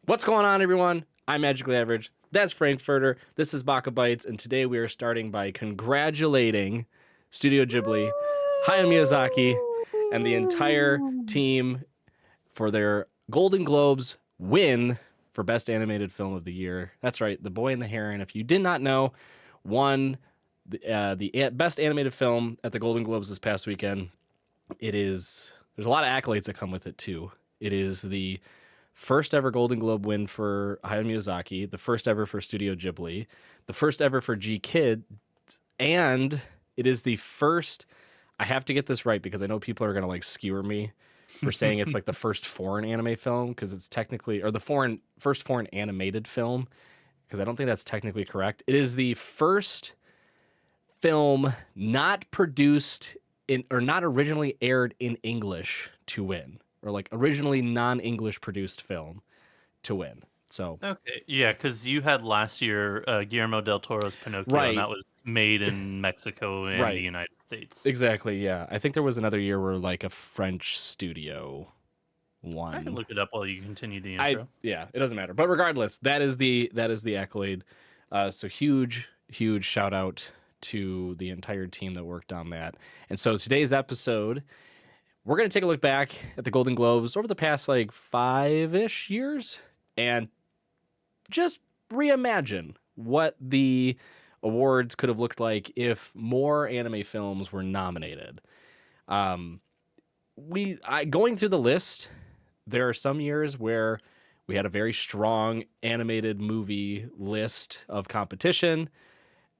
What's going on, everyone? I'm Magically Average. That's Frankfurter. This is Baka&Co, and today we are starting by congratulating Studio Ghibli, Hayao Miyazaki, and the entire team for their Golden Globes win for Best Animated Film of the Year. That's right, The Boy and the Heron, if you did not know, won the Best Animated Film at the Golden Globes this past weekend. There's a lot of accolades that come with it, too. It is the first ever Golden Globe win for Hayao Miyazaki, the first ever for Studio Ghibli, the first ever for GKIDS, and it is the first, I have to get this right because I know people are going to skewer me for saying it's the first foreign anime film, because it's technically, or the first foreign animated film, because I don't think that's technically correct. It is the first film not produced in, or not originally aired in English to win, or originally non-English produced film to win. So okay, yeah, because you had last year Guillermo del Toro's Pinocchio, right, and that was made in Mexico and the right, United States. exactly, yeah. I think there was another year where a French studio I can won. look it up while you continue the intro. Yeah, it doesn't matter. But regardless, that is the accolade. So huge shout out to the entire team that worked on that. And so today's episode, we're going to take a look back at the Golden Globes over the past 5-ish years and just reimagine what the awards could have looked like if more anime films were nominated. Going through the list, there are some years where we had a very strong animated movie list of competition,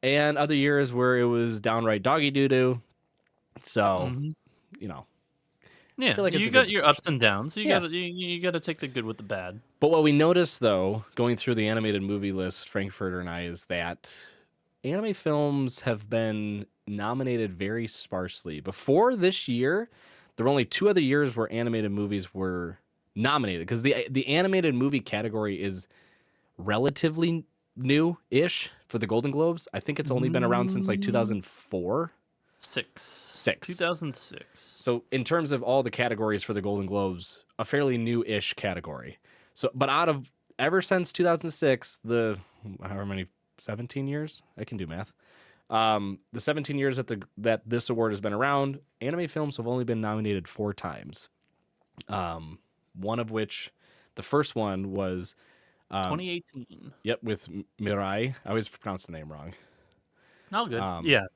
and other years where it was downright doggy doo-doo. So, Yeah, I feel like it's you a got good your discussion. ups and downs. Yeah. You gotta take the good with the bad. But what we noticed, though, going through the animated movie list, Frankfurter and I, is that anime films have been nominated very sparsely. Before this year, there were only 2 other years where animated movies were nominated, because the animated movie category is relatively new-ish for the Golden Globes. I think it's only been around since 2004. 2006. So in terms of all the categories for the Golden Globes, a fairly new-ish category. So, but ever since 2006, the however many 17 years, I can do math. The 17 years that this award has been around, anime films have only been nominated 4 times. One of which, the first one was 2018. Yep, with Mirai. I always pronounce the name wrong. All good. Yeah.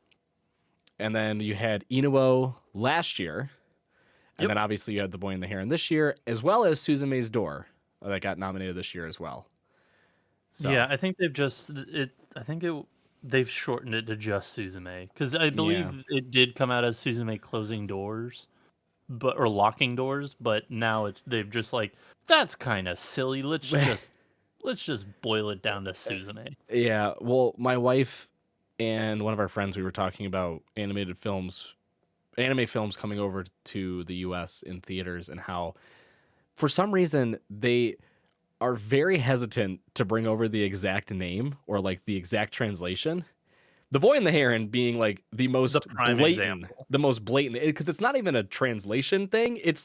And then you had Inuo last year. And Yep. then obviously you had The Boy and the Heron this year, as well as Suzume's Door that got nominated this year as well. So, Yeah, I think they've shortened it to just Suzume, because I believe it did come out as Suzume Closing Doors, or Locking Doors, but now they've just that's kind of silly. Let's just boil it down to Suzume. Yeah, well, my wife and one of our friends, we were talking about anime films coming over to the US in theaters, and how for some reason they are very hesitant to bring over the exact name or the exact translation. The Boy and the Heron being the most blatant, because it's not even a translation thing. It's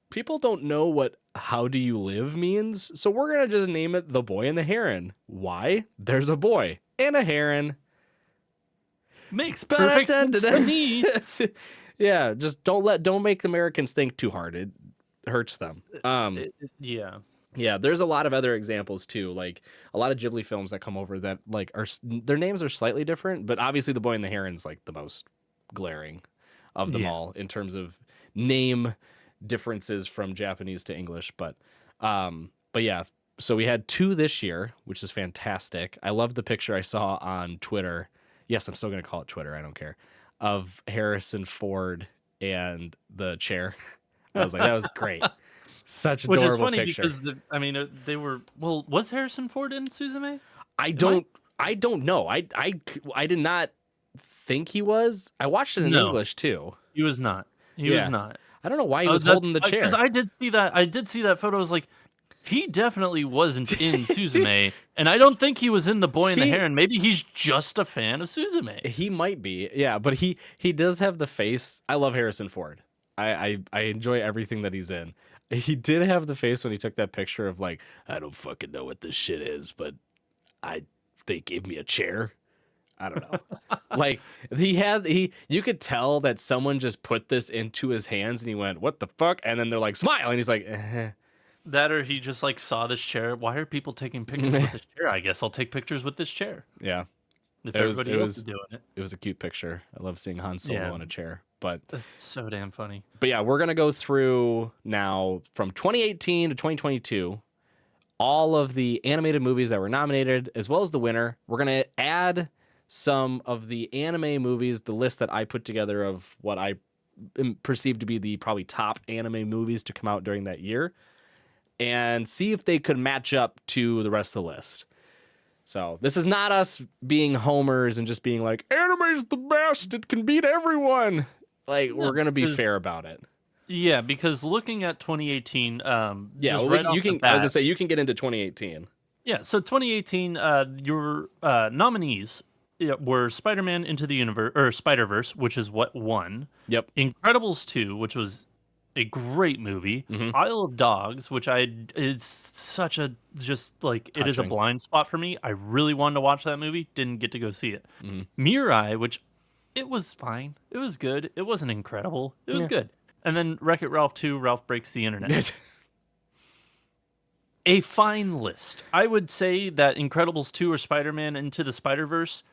people don't know what "how do you live" means, so we're gonna just name it The Boy and the Heron. Why? There's a boy and a heron. Makes perfect sense to me. Yeah, just don't make Americans think too hard. It hurts them. Yeah, there's a lot of other examples too. A lot of Ghibli films that come over that their names are slightly different, but obviously The Boy and the Heron's the most glaring of them all in terms of name differences from Japanese to English. But yeah, so we had 2 this year, which is fantastic. I love the picture I saw on Twitter. Yes, I'm still going to call it Twitter. I don't care. Of Harrison Ford and the chair. I was like, that was great. Such adorable Which is funny picture. because they were. Well, was Harrison Ford in Suzume? I don't know. I did not think he was. I watched it in English too. He was not. He was not. I don't know why he was holding the chair. Because I did see that photo. I was like, he definitely wasn't in Suzume, and I don't think he was in The Boy and the Heron. Maybe he's just a fan of Suzume. He might be, yeah, but he does have the face. I love Harrison Ford. I enjoy everything that he's in. He did have the face when he took that picture of like, I don't fucking know what this shit is, but they gave me a chair. I don't know. Like you could tell that someone just put this into his hands and he went, "What the fuck?" And then they're like, "Smile." And he's like, That or he just like saw this chair. Why are people taking pictures with this chair? I guess I'll take pictures with this chair. Yeah. If It was everybody else is doing it. it was a cute picture. I love seeing Han Solo Yeah. on a chair. But That's so damn funny. yeah, we're gonna go through now from 2018 to 2022 all of the animated movies that were nominated, as well as the winner. We're gonna add some of the anime movies, the list that I put together of what I perceive to be the probably top anime movies to come out during that year, and see if they could match up to the rest of the list. So this is not us being homers and just being like, anime's the best, it can beat everyone. Like, we're gonna be fair about it. Yeah, because looking at 2018, Yeah, just well, right off you can. the bat, I was gonna say you can get into 2018. yeah, so 2018, your nominees were Spider-Man Into the Universe or Spider-Verse, which is what won. Yep. Incredibles 2, which was a great movie. Mhm. Isle of Dogs, which is such a just like it is a Touching. blind spot for me. I really wanted to watch that movie, didn't get to go see it. Mhm. Mirai, which it was fine. It was good. It wasn't incredible. It was Yeah. good. And then Wreck-It Ralph 2, Ralph Breaks the Internet. A fine list. I would say that Incredibles 2 or Spider-Man Into the Spider-Verse,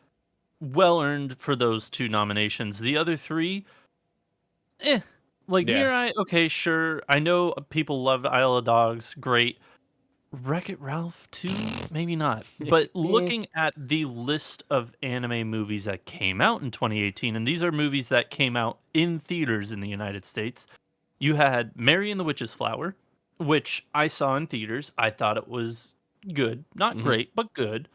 well earned for those two nominations. The other three, Like Yeah. Mirai, okay, sure. I know people love Isle of Dogs, great. Wreck-It Ralph 2, maybe not. But looking at the list of anime movies that came out in 2018, and these are movies that came out in theaters in the United States, you had Mary and the Witch's Flower, which I saw in theaters. I thought it was good. Not Mhm. great, but good.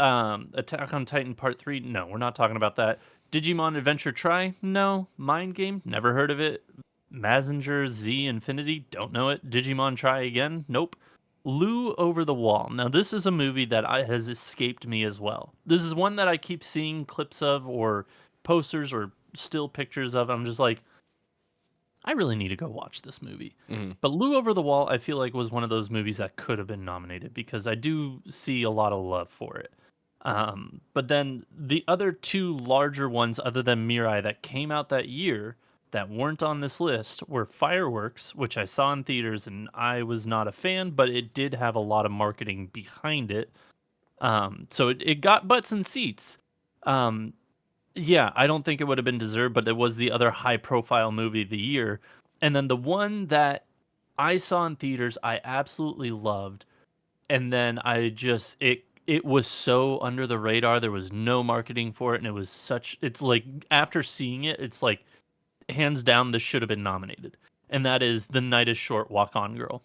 Attack on Titan Part 3, no, we're not talking about that. Digimon Adventure Try, no. Mind Game, never heard of it. Mazinger Z Infinity, don't know it. Digimon Try Again, nope. Lou Over the Wall. Now, this is a movie that has escaped me as well. This is one that I keep seeing clips of or posters or still pictures of. I'm just like, I really need to go watch this movie. Mhm. But Lou Over the Wall, I feel like was one of those movies that could have been nominated because I do see a lot of love for it. But then the other two larger ones, other than Mirai, that came out that year that weren't on this list were Fireworks, which I saw in theaters and I was not a fan, but it did have a lot of marketing behind it. So it got butts and seats. Um, yeah, I don't think it would have been deserved, but it was the other high profile movie of the year. And then the one that I saw in theaters, I absolutely loved. And then it was so under the radar. There was no marketing for it, and it's like after seeing it, it's like hands down this should have been nominated. And that is The Night is Short, Walk On Girl.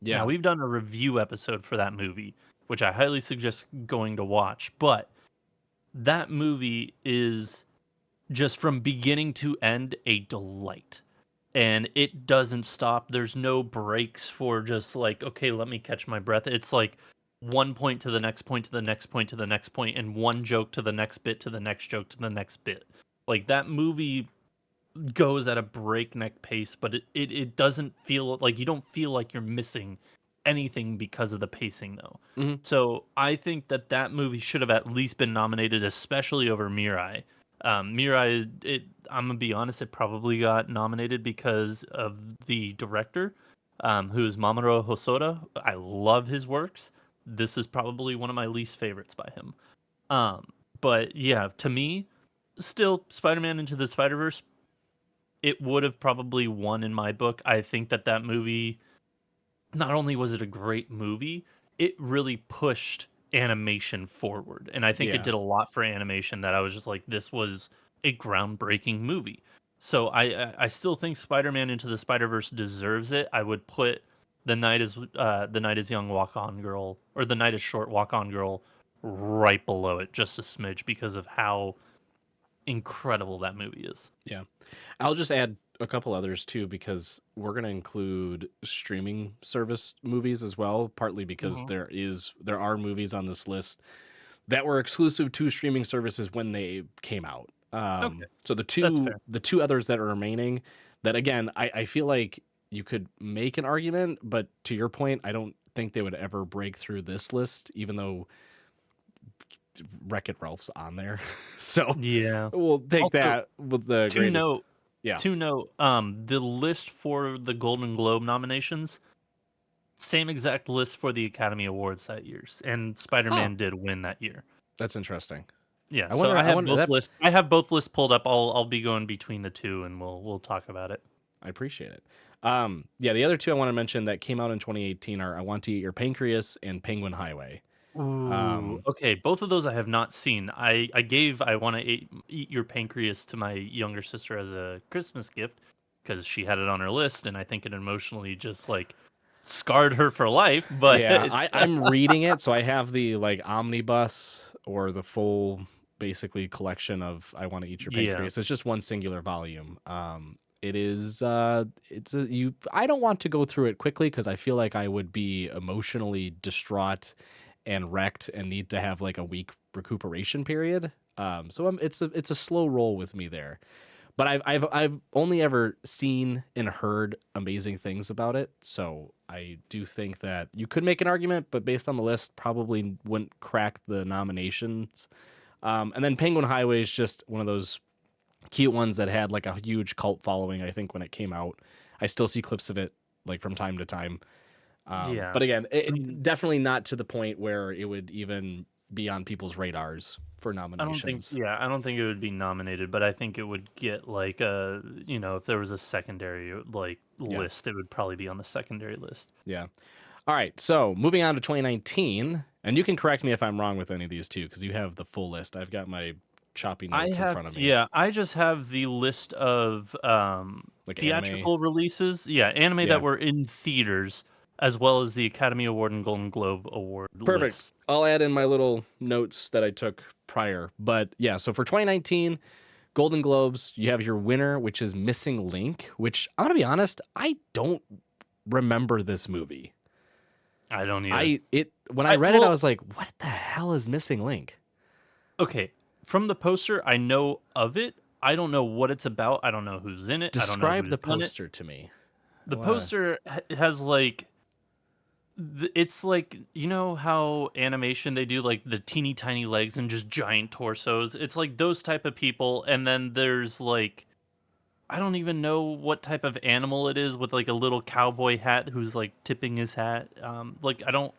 Yeah. Now we've done a review episode for that movie, which I highly suggest going to watch, but that movie is just from beginning to end a delight. And it doesn't stop. There's no breaks for just like, okay, let me catch my breath. It's like one point to the next point to the next point to the next point, and one joke to the next bit to the next joke to the next bit. Like that movie goes at a breakneck pace, but it doesn't feel like you don't feel like you're missing anything because of the pacing though. Mhm. So I think that movie should have at least been nominated, especially over Mirai. Mirai, I'm gonna be honest, it probably got nominated because of the director, who is Mamoru Hosoda. I love his works. This is probably one of my least favorites by him. Um, but yeah, to me, still Spider-Man Into the Spider-Verse, it would have probably won in my book. I think that movie, not only was it a great movie, it really pushed animation forward. And I think it Yeah. did a lot for animation that I was just like, this was a groundbreaking movie. So I still think Spider-Man Into the Spider-Verse deserves it. I would put The Night is Young, Walk On Girl, or The Night is Short, Walk On Girl right below it, just a smidge because of how incredible that movie is. Yeah. I'll just add a couple others too, because we're going to include streaming service movies as well, partly because Mhm. there are movies on this list that were exclusive to streaming services when they came out. Okay, So that's fair. the two others that are remaining, that again, I feel like you could make an argument, but to your point, I don't think they would ever break through this list, even though Wreck-It Ralph's on there. So Yeah. we'll take Also, that with the to greatest. note, Yeah. the list for the Golden Globe nominations, same exact list for the Academy Awards that year, and Oh, Spider-Man did win that year. that's interesting. Yeah, I so wonder. I wonder that. I have both lists pulled up. I'll be going between the two, and we'll talk about it. I appreciate it. Yeah, the other two I want to mention that came out in 2018 are "I Want to Eat Your Pancreas" and "Penguin Highway." Ooh, Um, okay. Both of those I have not seen. I gave "I Want to Eat Your Pancreas" to my younger sister as a Christmas gift because she had it on her list, and I think it emotionally just like scarred her for life. But yeah, I'm reading it, so I have the like omnibus or the full, basically collection of "I Want to Eat Your yeah, Pancreas." It's just one singular volume. It is. It's a you. I don't want to go through it quickly because I feel like I would be emotionally distraught and wrecked and need to have like a week recuperation period. It's a slow roll with me there. But I've only ever seen and heard amazing things about it, so I do think that you could make an argument, but based on the list, probably wouldn't crack the nominations. And then Penguin Highway is just one of those cute ones that had like a huge cult following. I think when it came out, I still see clips of it like from time to time. yeah. But again, I mean, definitely not to the point where it would even be on people's radars for I nominations. don't think it would be nominated, but I think it would get like a, if there was a secondary like Yeah, list, it would probably be on the secondary list. yeah. All right, so moving on to 2019, and you can correct me if I'm wrong with any of these too, because you have the full list. I've got my choppy notes in front of me, I just have the list of like anime. theatrical releases. Yeah, anime that Yeah, were in theaters, as well as the Academy Award and Golden Globe Award perfect. list. I'll add in my So little notes that I took prior. But yeah, so for 2019, Golden Globes, you have your winner, which is Missing Link, which I'm gonna be honest, I don't remember this movie. I don't either. I it when I I read it, I well, was like, what the hell is Missing Link? okay. From the poster, I know of it. I don't know what it's about. I don't know who's in it. I don't know Describe who's the done it. poster to me. The poster has like it's like how animation they do like the teeny tiny legs and just giant torsos. It's like those type of people, and then there's like I don't even know what type of animal it is with like a little cowboy hat who's like tipping his hat. Like I don't.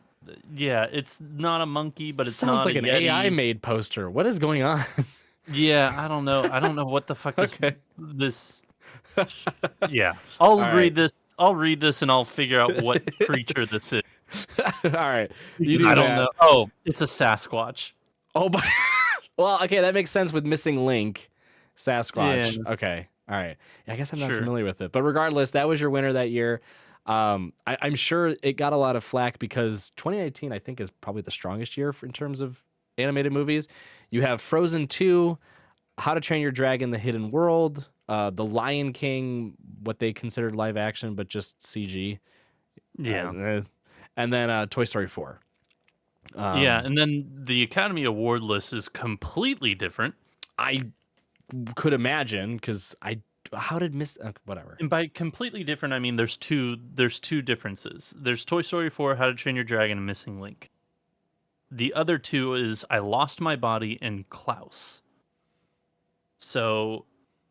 Yeah, it's not a monkey, but it's Sounds not a like an AI yeti. made poster. What is going on? Yeah, I don't know. I don't know what the fuck Okay. this. Yeah, I'll All read right. this. I'll read this and I'll figure out what creature this is All right. You because do I don't know. that. Oh, it's a Sasquatch. Oh, but well, okay, that makes sense with Missing Link, Yeah, Sasquatch. Okay. All right. Yeah, I guess I'm not sure. familiar with it. But regardless, that was your winner that year. I'm sure it got a lot of flack because 2019, I think, is probably the strongest year in terms of animated movies. You have Frozen 2, How to Train Your Dragon: The Hidden World, The Lion King, what they considered live action, but just CG, Yeah. and then Toy Story 4. Yeah, Um, and then the Academy Award list is completely different. I could imagine because how did Miss whatever. And by completely different, I mean there's two differences. There's Toy Story 4, How to Train Your Dragon, and Missing Link. The other two is I Lost My Body and Klaus. So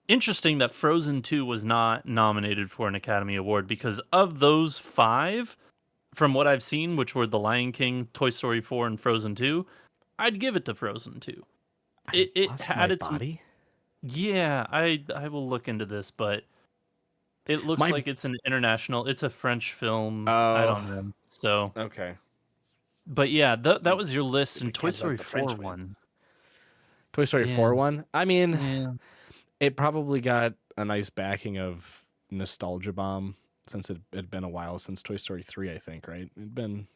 interesting that Frozen 2 was not nominated for an Academy Award because of those five, from what I've seen, which were The Lion King, Toy Story 4, and Frozen 2, I'd give it to Frozen 2. I It lost my had its body. yeah, I will look into this, but it looks My like it's an international. It's a French film. I oh don't know. So, okay. but yeah, that was your list, Did we and Toy get Story the 4 French win? won. Toy Story Yeah, 4 one. I mean, yeah. it probably got a nice backing of nostalgia bomb since it had been a while since Toy Story 3. I think right. It'd been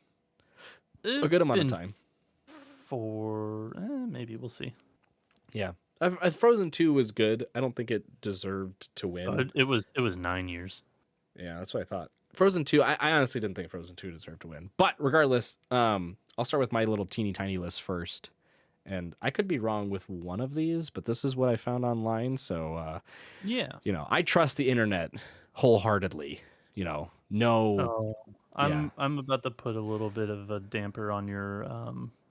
a It's good amount of been time. maybe we'll see. Yeah. Frozen 2 was good. I don't think it deserved to win. It was 9 years. Yeah, that's what I thought. Frozen 2, I honestly didn't think Frozen 2 deserved to win. But regardless, I'll start with my little teeny tiny list first. And I could be wrong with one of these, but this is what I found online. So, Yeah, I trust the internet wholeheartedly. No, Oh, yeah. I'm about to put a little bit of a damper on your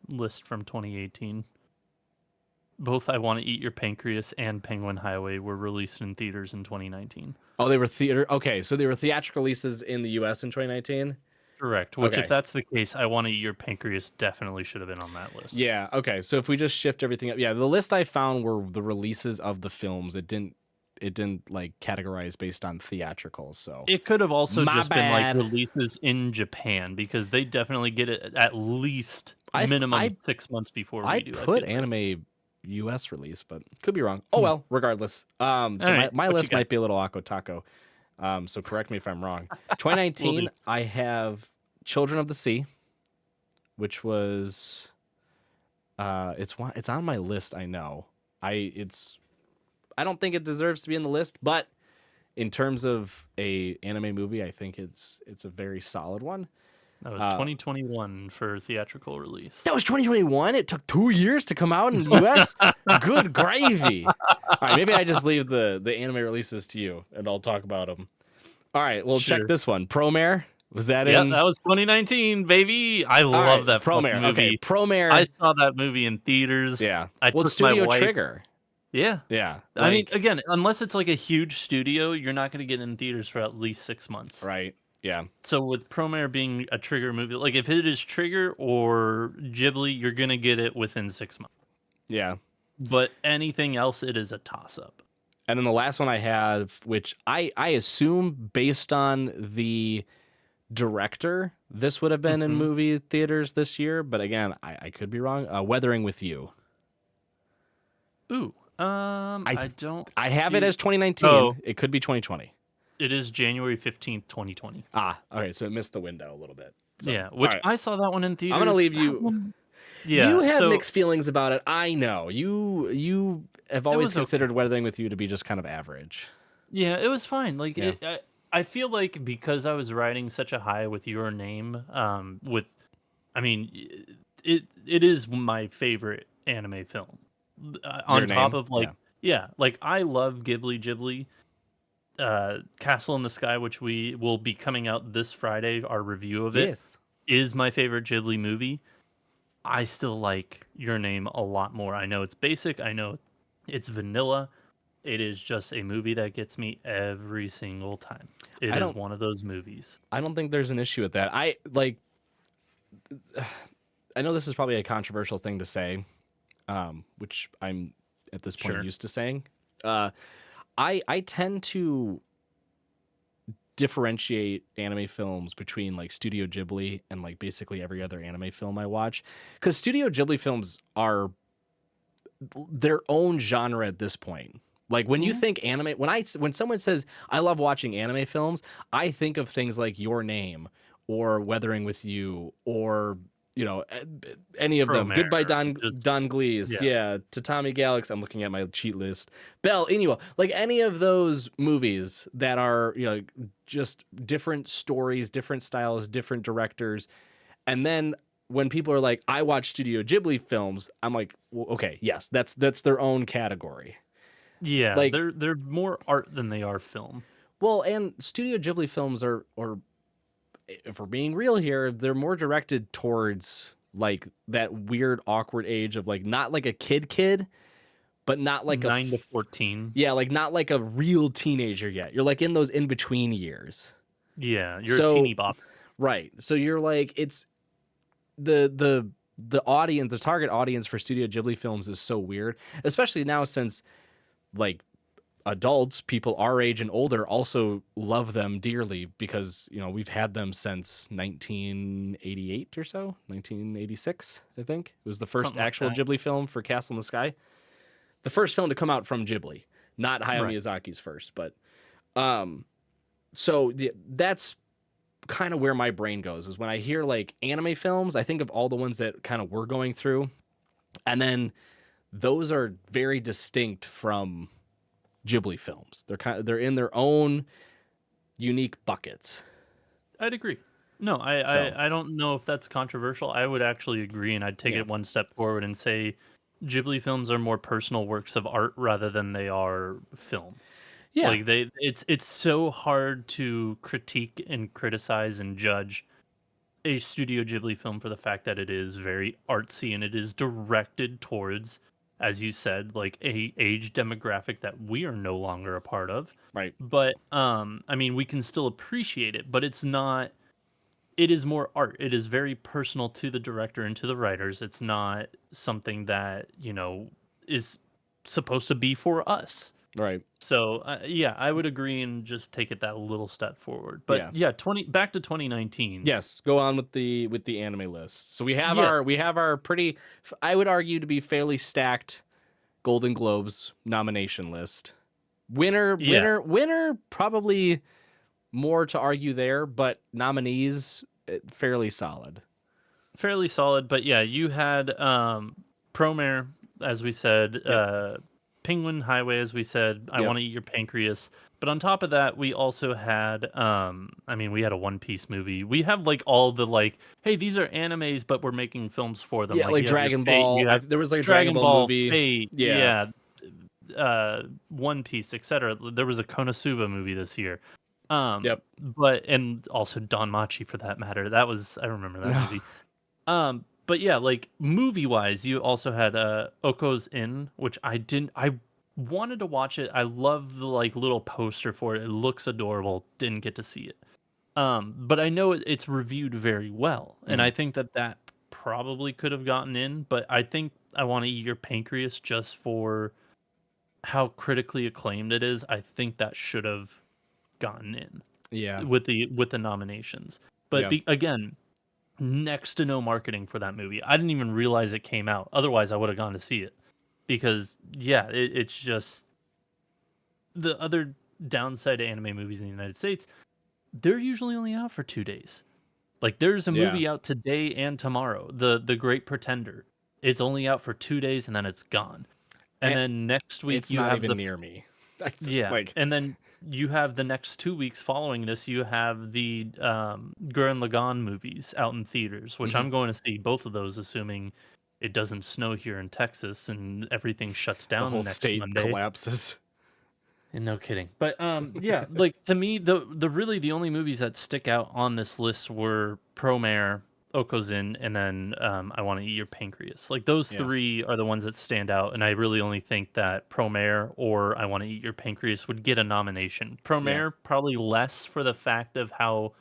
list from 2018. Both I Want to Eat Your Pancreas and Penguin Highway were released in theaters in 2019. Oh, they were theater. Okay, so they were theatrical releases in the U.S. in 2019. Correct. Which, if Okay. that's the case, I Want to Eat Your Pancreas definitely should have been on that list. Yeah. Okay. So if we just shift everything up, yeah, the list I found were the releases of the films. It didn't like categorize based on theatricals. So It could have also my just been like bad. releases in Japan because they definitely get it at least I th- minimum I 6 months before I we do. I put feel like. anime U.S. release, but could be wrong. Oh Hmm. well. Regardless. All So my right, my what you list got? might be a little ako taco. So correct me if I'm wrong. Will do. 2019, I have Children of the Sea, which was it's on my list. I know. I don't think it deserves to be in the list, but in terms of a anime movie, I think it's a very solid one. That was Uh, 2021 for theatrical release. that was 2021. It took 2 years to come out in the U.S. Good gravy. All right, maybe I just leave the anime releases to you, and I'll talk about them. All right, well, check Sure. this one. Promare, was that Yeah, in? that was 2019, baby. I All love right, that fucking Promare. Okay, movie. I Promare. saw that movie in theaters. Yeah. I Well, it's took my Studio wife. Trigger. Yeah. Yeah, I mean, like again, unless it's like a huge studio, you're not going to get in theaters for at least 6 months. right. Yeah, So with Promare being a Trigger movie, like if it is Trigger or Ghibli, you're going to get it within 6 months. yeah. But anything else, it is a toss up. And then the last one I have, which I assume based on the director, this would have been in Hmm. movie theaters this year, but again, I could be wrong. Weathering with You. Ooh. I I don't I have it see. as 2019. Oh, It could be 2020. it is January 15th, 2020. Ah, okay, so it missed the window a little bit. So, Yeah, all which right, I saw that one in I'm gonna theaters. leave That you. one, You yeah, have so mixed feelings about it. I know. You have it always was okay. considered Weathering with You to be just kind of average. Yeah, it was fine. Like Yeah. I feel like because I was riding such a high with Your Name, I mean, it is my favorite anime film. Your On top Name. of like, Yeah. yeah, like I love Ghibli. Castle in the Sky, which we will be coming out this Friday. Our review of it Yes. is my favorite Ghibli movie. I still like Your Name a lot more. I know it's basic. I know it's vanilla. It is just a movie that gets me every single time. It I is don't. one of those movies. I don't think there's an issue with that. I like. I know this is probably a controversial thing to say, which I'm at this point Sure. used to saying. Uh, I tend to differentiate anime films between like Studio Ghibli and like basically every other anime film I watch, because Studio Ghibli films are their own genre at this point. Like when you Yeah. think anime, when someone says I love watching anime films, I think of things like Your Name or Weathering with You or any of them. Goodbye Promare. Don Glees, Yeah. yeah, Tatami Galaxy. I'm looking at my cheat list. Bell, anyway, like any of those movies that are just different stories, different styles, different directors, and then when people are like, I watch Studio Ghibli films, I'm like, well, okay, yes, that's their own category. Yeah, Like, they're more art than they are film. well, and Studio Ghibli films are, or if we're being real here, they're more directed towards like that weird, awkward age of like not like a kid, but not like 9 to 14. yeah, like not like a real teenager yet. You're like in those in between years. Yeah, you're a So teeny bop. right, so you're like it's the audience, the target audience for Studio Ghibli films is so weird, especially now since like adults, people our age and older also love them dearly because, we've had them since 1988 or so, 1986, I think. It was the first Something like actual that. Ghibli film for Castle in the Sky. The first film to come out from Ghibli, not Hayao Right. Miyazaki's first, but so that's kind of where my brain goes is when I hear like anime films, I think of all the ones that kind of we're going through, and then those are very distinct from Ghibli films. They're in their own unique buckets. I'd agree. No, So I don't know if that's controversial. I would actually agree, and I'd take yeah, it one step forward and say Ghibli films are more personal works of art rather than they are film. Yeah. Like it's so hard to critique and criticize and judge a Studio Ghibli film for the fact that it is very artsy and it is directed towards, as you said, like a age demographic that we are no longer a part of. Right. But I mean, we can still appreciate it, but it's not. It is more art. It is very personal to the director and to the writers. It's not something that is supposed to be for us. Right. So yeah, I would agree and just take it that little step forward. But Yeah. yeah, back to 2019. Yes, go on with the anime list. So Yes, we have our pretty, I would argue, to be fairly stacked Golden Globes nomination list. yeah, Winner probably more to argue there, but nominees fairly solid. fairly solid. But yeah, you had Promare, as we said, Yep. Penguin Highway, as we said, I Yep. Want to Eat Your Pancreas. But on top of that, we also had, I mean, we had a One Piece movie. We have like all the like, hey, these are animes, but we're making films for them. Yeah, Like like you have your Dragon Fate, Ball. you have There was like a Dragon Dragon Ball Ball, movie. Fate, Yeah. yeah, One Piece, etc. There was a Konosuba movie this year. Yep. But and also Don Machi for that matter. That was I remember that movie. But yeah, like movie wise, you also had Oko's Inn, which I wanted to watch it. I love the like little poster for it. It looks adorable. Didn't get to see it. But I know it's reviewed very well, and I Mm. think that probably could have gotten in. But I think I Want to Eat Your Pancreas just for how critically acclaimed it is. I think that should have gotten Yeah. in with the nominations. But Yeah. again, next to no marketing for that movie. I didn't even realize it came out. Otherwise, I would have gone to see it because yeah, it's just the other downside to anime movies in the United States. They're usually only out for 2 days. Like there's a Yeah. movie out today and tomorrow, the Great Pretender. It's only out for 2 days and then it's gone. And And then next week it's you not have even near me. yeah, Like, and then you have the next 2 weeks following this. You have the Gurren Lagann movies out in theaters, which mhm. I'm going to see both of those, assuming it doesn't snow here in Texas and everything shuts The down whole next state Monday. collapses. And no kidding. But yeah, like to me, the really the only movies that stick out on this list were Promare, Okozin, and then I Want to Eat Your Pancreas. Like those Yeah. three are the ones that stand out, and I really only think that Promare or I Want to Eat Your Pancreas would get a nomination. Yeah. Promare probably less for the fact of how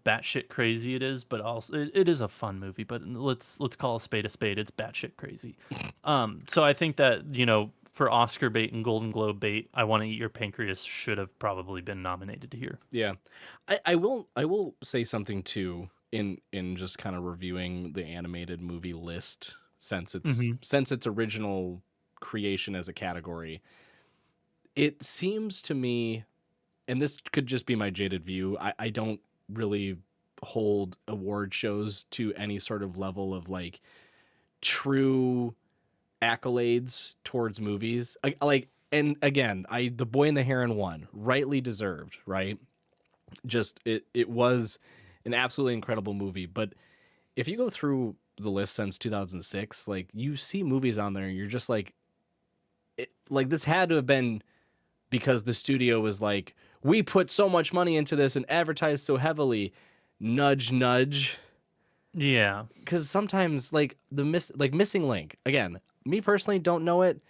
batshit crazy it is, but also it is a fun movie. But let's call a spade a spade. It's batshit crazy. So I think that for Oscar bait and Golden Globe bait, I Want to Eat Your Pancreas should have probably been nominated here. Yeah. I will say something too in just kind of reviewing the animated movie list Hmm. since its original creation as a category. It seems to me, and this could just be my jaded view, I don't really hold award shows to any sort of level of like true accolades towards movies. Like, and again, the Boy and the Heron won, rightly deserved, right? Just it was an absolutely incredible movie. But if you go through the list since 2006, like you see movies on there, and you're just like, like this had to have been because the studio was like, we put so much money into this and advertised so heavily. Nudge, nudge. Yeah. Because sometimes like Missing Link, again, me personally don't know it,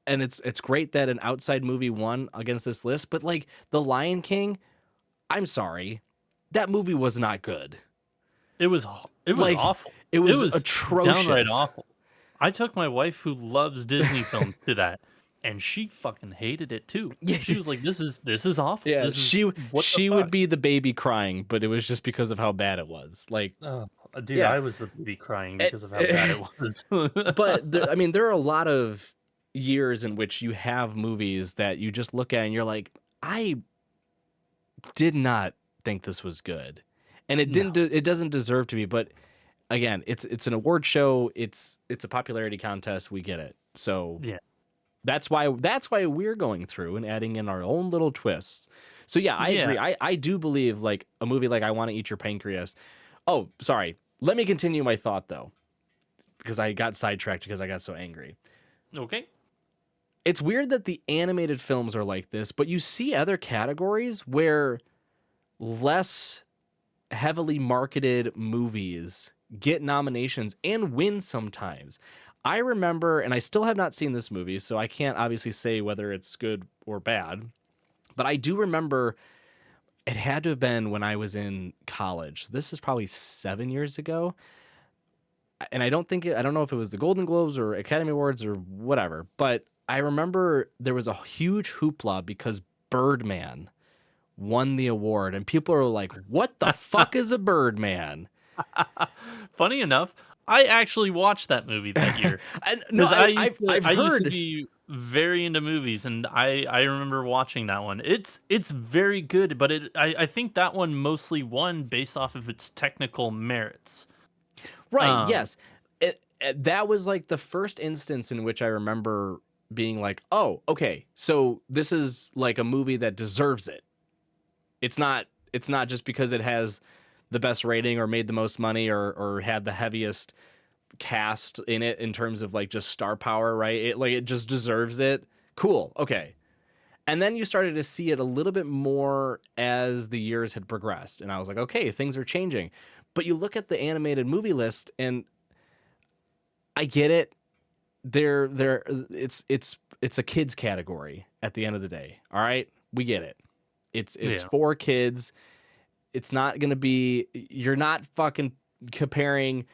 and it's great that an outside movie won against this list, but like The Lion King, I'm sorry, that movie was not good. It was Like awful. it It was was downright atrocious. awful. I took my wife who loves Disney films to that, and she fucking hated it too. She was like, "This is awful. Yeah, This is what the she would fuck." be the baby crying, but it was just because of how bad it was. Like, Oh, dude, yeah. I was the baby crying Eh, because of how bad eh, it was. but I mean, there are a lot of years in which you have movies that you just look at and you're like, I did not think this was good, and No. it doesn't deserve to be. But again, it's an award show. It's a popularity contest. We get it. So Yeah. that's why we're going through and adding in our own little twists. So yeah, I Yeah. agree. I do believe like a movie like I Want to Eat Your Pancreas. Oh, sorry. Let me continue my thought though, because I got sidetracked because I got so angry. Okay. It's weird that the animated films are like this, but you see other categories where less heavily marketed movies get nominations and win sometimes. I remember, and I still have not seen this movie, so I can't obviously say whether it's good or bad, but I do remember it had to have been when I was in college. This is probably 7 years ago. And I don't know if it was the Golden Globes or Academy Awards or whatever, but I remember there was a huge hoopla because Birdman won the award, and people are like, "What the fuck is a Birdman?" Funny enough, I actually watched that movie that year. No, I I've used to heard. be very into movies, and I remember watching that one. It's very good, but I think that one mostly won based off of its technical merits. Right, Um, yes. That was like the first instance in which I remember being like, "Oh, okay, so this is like a movie that deserves it." It's not just because it has the best rating or made the most money or had the heaviest cast in it in terms of like just star power, right? It just deserves it. Cool. Okay. And then you started to see it a little bit more as the years had progressed. And I was like, okay, things are changing. But you look at the animated movie list and I get it. It's a kids category at the end of the day. All right? We get it. It's yeah, for kids. It's not going to be, you're not fucking comparing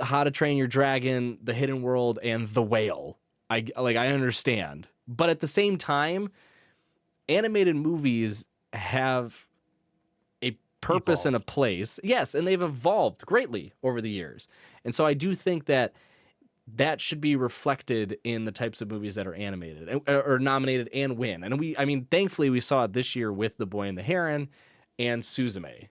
How to Train Your Dragon, The Hidden World, and The Whale. I understand. But at the same time, animated movies have a purpose and a evolved. place. Yes, and they've evolved greatly over the years. And so I do think that that should be reflected in the types of movies that are animated or nominated and win. And I mean, thankfully we saw it this year with The Boy and the Heron and Suzume,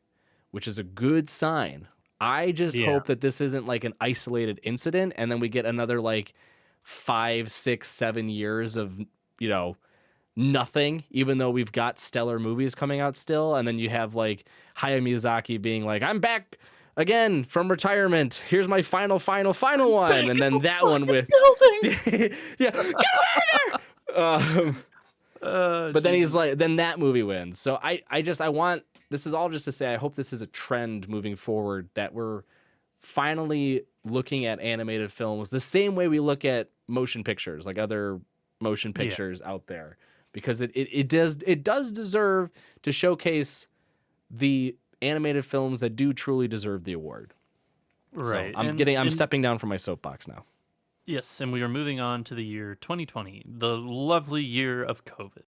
which is a good sign. I just Yeah, hope that this isn't like an isolated incident and then we get another like 5, 6, 7 years of, you know, nothing, even though we've got stellar movies coming out still. And then you have like Hayao Miyazaki being like, I'm back again from retirement. Here's my final one. back And in then the that one fucking with, building. yeah, get over here! But then he's Jesus. like, then that movie wins. So I want, this is all just to say, I hope this is a trend moving forward that we're finally looking at animated films the same way we look at motion pictures, like other motion Yeah, pictures out there, because it does deserve to showcase the animated films that do truly deserve the award. So right. I'm And stepping down from my soapbox now. yes, and we are moving on to the year 2020, the lovely year of COVID.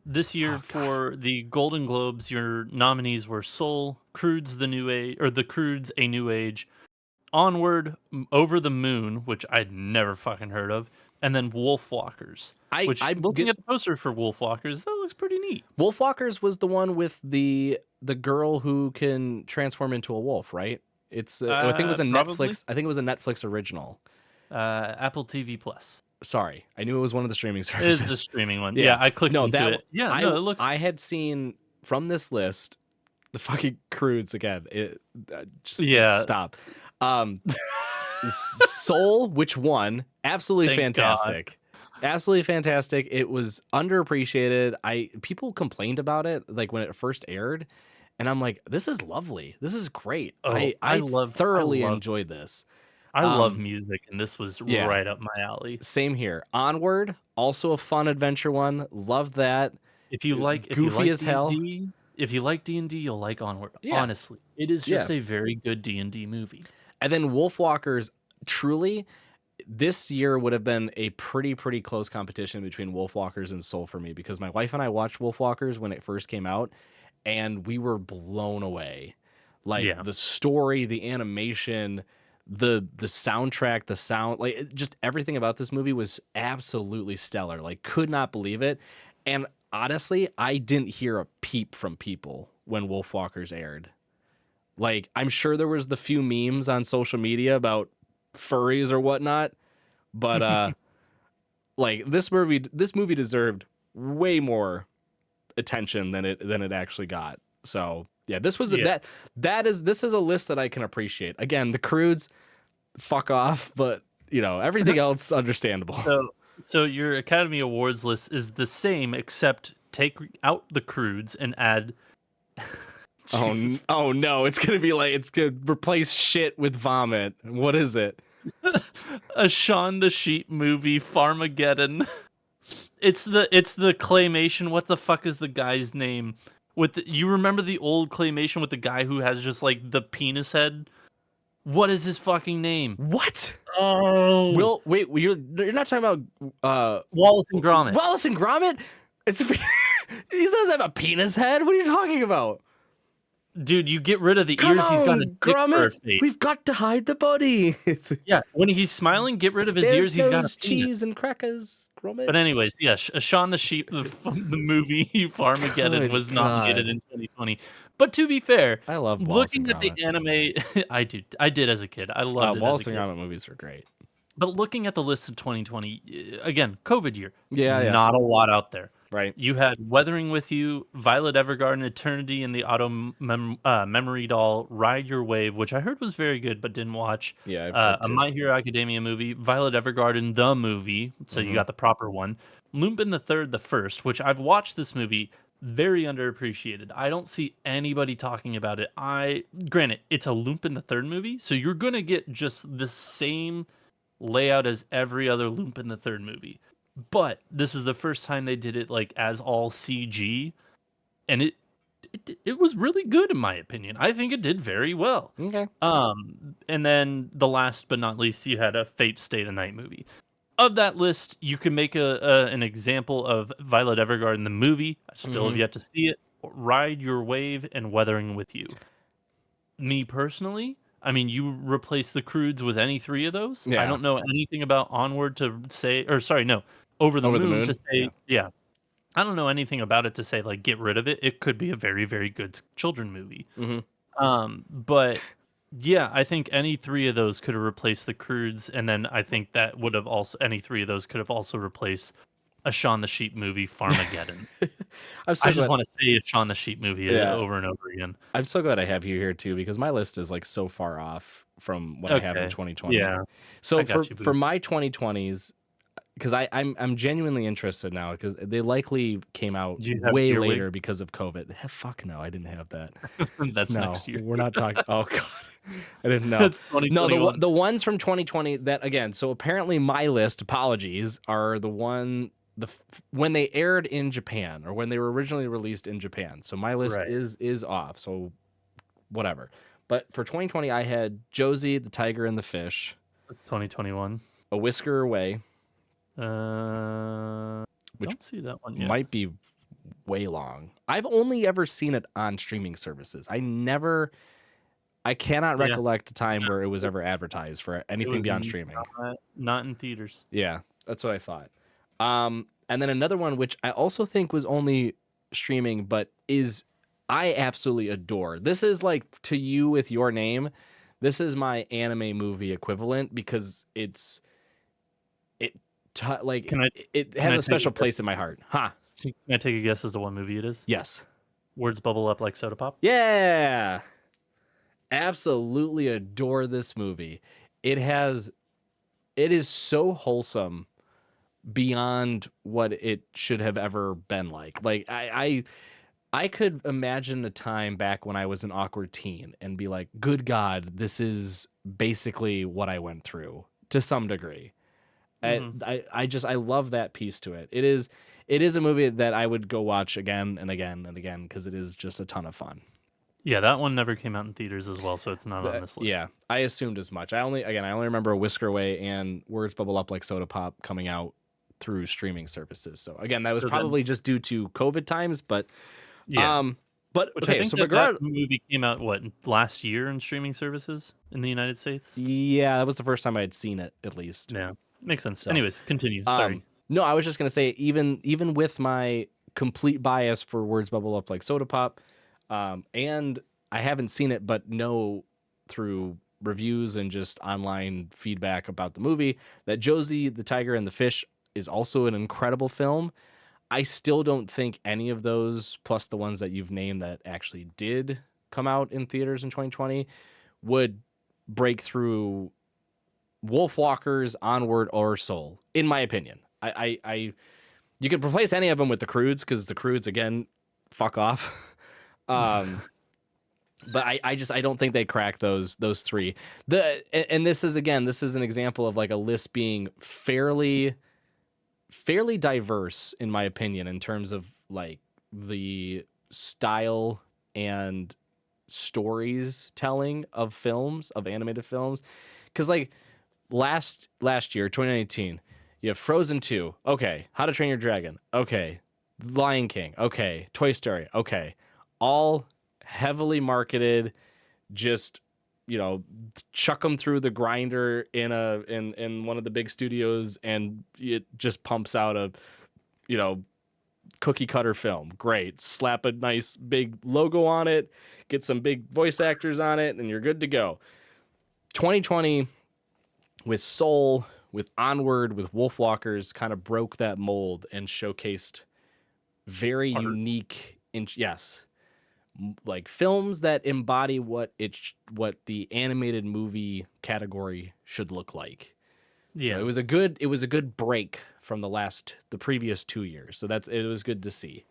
This year Oh gosh. for the Golden Globes, your nominees were Soul, Crude's The New Age, or The Crude's A New Age, Onward, Over the Moon, which I'd never fucking heard of, and then Wolfwalkers. Which, I looking get at the poster for Wolfwalkers, that looks pretty neat. Wolfwalkers was the one with the girl who can transform into a wolf, right? I think it was a Probably. Netflix. I think it was a Netflix original. Apple TV Plus Sorry, I knew it was one of the streaming is the services. streaming one. Yeah, Yeah, I clicked no, into it. Yeah, I no, it looks. I had seen from this list the fucking Crudes again. Just Yeah, stop. Um, Soul, which won, absolutely thank God. fantastic, absolutely fantastic. It was underappreciated. People complained about it like when it first aired, and I'm like, this is lovely. This is great. Oh, I I thoroughly love enjoyed this. I love Um, music, and this was yeah, right up my alley. same here. Onward, also a fun adventure one. Loved that. If you Goofy like as hell. D&D, if you like D&D, you'll like Onward. Yeah, Honestly, it is yeah. just a very good D&D movie. And then Wolfwalkers, truly, this year would have been a pretty close competition between Wolfwalkers and Soul for me because my wife and I watched Wolfwalkers when it first came out, and we were blown away. Like Yeah. the story, the animation, the soundtrack, the sound, like just everything about this movie was absolutely stellar. Like could not believe it. And honestly, I didn't hear a peep from people when Wolfwalkers aired. Like I'm sure there was the few memes on social media about furries or whatnot, but like this movie deserved way more attention than it actually got. So yeah, Yeah. this is a list that I can appreciate. Again, the Crudes, fuck off, but you know everything else understandable. So So your Academy Awards list is the same, except take out the crudes and add. Jesus. Oh no, it's gonna be like it's gonna replace shit with vomit. What is it? A Shaun the Sheep movie, Farmageddon. It's the claymation. What the fuck is the guy's name? You remember the old claymation with the guy who has just like the penis head? What is his fucking name? What? Oh, Wait, you're not talking about Wallace and Gromit. Wallace and Gromit? It's he doesn't have a penis head. What are you talking about? Dude, you get rid of the Come ears. He's got a on, dick for a Gromit. face. We've got to hide the body. Yeah, when he's smiling, get rid of his There's ears. He's got a those penis. cheese and crackers, Gromit. But anyways, yeah, Shaun the Sheep, the movie Farmageddon Good was God. nominated in 2020. But to be fair, I love Wallace and looking at the Gromit. anime, I did as a kid. I loved it Wallace as a and kid. Gromit movies were great. But looking at the list of 2020, again, COVID year, Yeah. not a lot out there. Right. You had Weathering with You, Violet Evergarden, Eternity in the Auto Memory Doll, Ride Your Wave, which I heard was very good but didn't watch. Yeah, I've heard A too. My Hero Academia movie, Violet Evergarden, the movie, so you got the proper one. Lupin the Third, the first, which I've watched this movie, very underappreciated. I don't see anybody talking about it. Granted, it's a Lupin the Third movie, so you're gonna get just the same layout as every other Lupin the Third movie. But this is the first time they did it like as all CG, and it was really good in my opinion. I think it did very well. Okay. And then the last but not least, you had a Fate Stay the Night movie. Of that list, you can make an example of Violet Evergarden the movie. I still have yet to see it. Ride Your Wave and Weathering with You. Me personally, I mean, you replace the crudes with any three of those. Yeah. I don't know anything about Onward to say, or sorry, no, Over the Moon to say, yeah. I don't know anything about it to say like get rid of it. It could be a very, very good children movie. But yeah, I think any three of those could have replaced the crudes, and then I think that would have also any three of those could have also replaced a Shaun the Sheep movie, Farmageddon. I just want to say a Shaun the Sheep movie over and over again. I'm so glad I have you here too, because my list is like so far off from what I have in 2020. Yeah. So for my 2020s, because I'm genuinely interested now, because they likely came out way later because of COVID. Fuck no, I didn't have that. That's next year. We're not talking. Oh god, I didn't know. No, the ones from 2020 that again. So apparently my list, apologies, are when they aired in Japan or when they were originally released in Japan. So my list is off. So whatever. But for 2020, I had Josie, the Tiger and the Fish. That's 2021. A Whisker Away. Which don't see that one yet. Might be way long. I've only ever seen it on streaming services. I cannot recollect a time where it was ever advertised for anything beyond streaming. Not in theaters. Yeah, that's what I thought. And then another one, which I also think was only streaming, but I absolutely adore. This is like To You with Your Name. This is my anime movie equivalent because it has a special place in my heart. Huh? Can I take a guess as to what movie it is? Yes. Words bubble up like soda pop? Yeah. Absolutely adore this movie. It is so wholesome beyond what it should have ever been like. Like I could imagine a time back when I was an awkward teen and be like, good God, this is basically what I went through to some degree. I love that piece to it. It is a movie that I would go watch again and again and again because it is just a ton of fun. Yeah, that one never came out in theaters as well, so it's not on this list. Yeah, I assumed as much. I only remember Whisker Away and Words Bubble Up Like Soda Pop coming out through streaming services. So again, that was probably just due to COVID times, but yeah. But which I think that movie came out last year in streaming services in the United States. Yeah, that was the first time I had seen it, at least. Yeah, makes sense. So, anyways, continue. Sorry. No, I was just gonna say even with my complete bias for Words Bubble Up Like Soda Pop, and I haven't seen it, but know through reviews and just online feedback about the movie that Josie, the Tiger and the Fish is also an incredible film. I still don't think any of those, plus the ones that you've named that actually did come out in theaters in 2020, would break through Wolfwalkers, Onward, or Soul, in my opinion. you could replace any of them with the Croods because the Croods again, fuck off. But I don't think they crack those three. And this is an example of like a list being fairly diverse in my opinion in terms of like the style and stories telling of films, of animated films. Because like last year, 2019, you have Frozen 2, okay, How to Train Your Dragon, okay, Lion King, okay, Toy Story, okay, all heavily marketed, just chuck them through the grinder in one of the big studios and it just pumps out a cookie cutter film. Great, slap a nice big logo on it, get some big voice actors on it, and you're good to go. 2020 with Soul, with Onward, with Wolfwalkers kind of broke that mold and showcased very unique like films that embody what the animated movie category should look like. Yeah, so it was a good break from the previous 2 years. So it was good to see.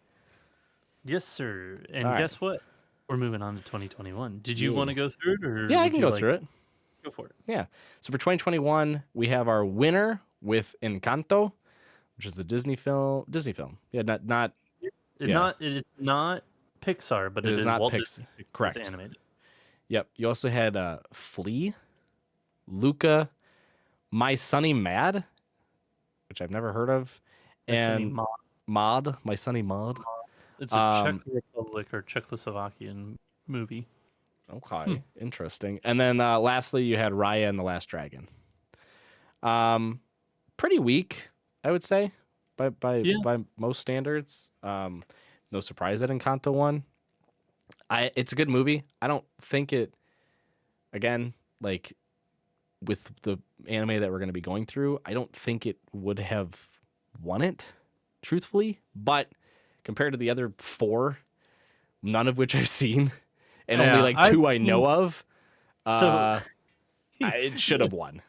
Yes, sir. And guess what? We're moving on to 2021. Did you want to go through it, or yeah, I can go through it. Go for it. Yeah. So for 2021, we have our winner with Encanto, which is a Disney film. Yeah, not. It's not Pixar, but it is not Walt Disney. Correct. Animated. Yep. You also had Flea, Luca, My Sunny Mad, which I've never heard of, and Maud, My Sunny Maud. It's a Czech Republic or Czechoslovakian movie. Okay, interesting. And then lastly, you had Raya and the Last Dragon. Pretty weak, I would say, by most standards. No surprise that Encanto won. It's a good movie. I don't think it, again, like with the anime that we're going to be going through, I don't think it would have won it, truthfully. But compared to the other 4, none of which I've seen, and only like 2 I know of, it should have won.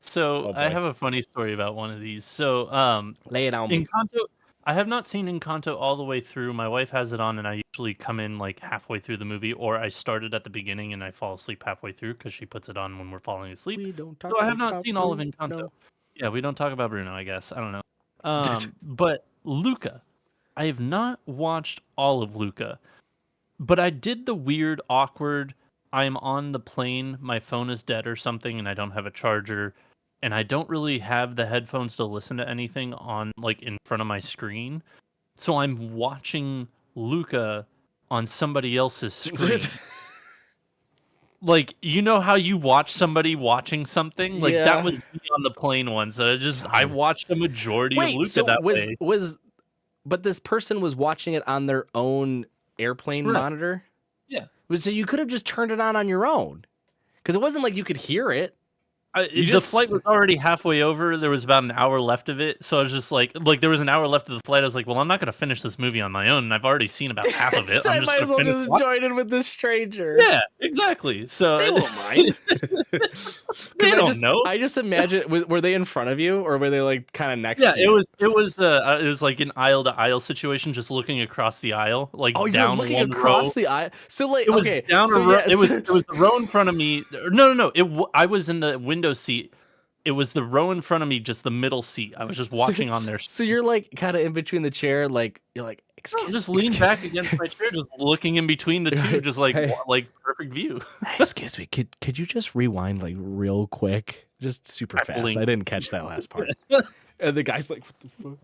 So I have a funny story about one of these. So lay it on Encanto. I have not seen Encanto all the way through. My wife has it on, and I usually come in like halfway through the movie, or I started at the beginning and I fall asleep halfway through because she puts it on when we're falling asleep. So I have not seen all of Encanto. No. Yeah, we don't talk about Bruno, I guess. I don't know. But Luca, I have not watched all of Luca, but I did the weird, awkward, I'm on the plane, my phone is dead or something, and I don't have a charger, and I don't really have the headphones to listen to anything on like in front of my screen. So I'm watching Luca on somebody else's screen. Like, you know how you watch somebody watching something? Like that was me on the plane once. So I watched a majority of Luca that way. But this person was watching it on their own airplane monitor? Yeah. So you could have just turned it on your own. Because it wasn't like you could hear it. The flight was already halfway over. There was about an hour left of it. So I was just like there was an hour left of the flight. I was like, well, I'm not going to finish this movie on my own. And I've already seen about half of it. So I might as well just join in with this stranger. Yeah, exactly. So they won't mind. They don't know. I just imagine, were they in front of you or were they like kind of next to you? Yeah, it was like an aisle to aisle situation, just looking across the aisle. Like down you're looking one across row. the aisle. So like, it was down a row. It was the row in front of me. No. I was in the window seat. It was the row in front of me, just the middle seat. I was just watching on there. So you're like kind of in between the chair, like you're like, just lean back against my chair, just looking in between the two, just like perfect view. Hey, excuse me, could you just rewind like real quick, just super fast? I didn't catch that last part. And the guy's like, what the fuck?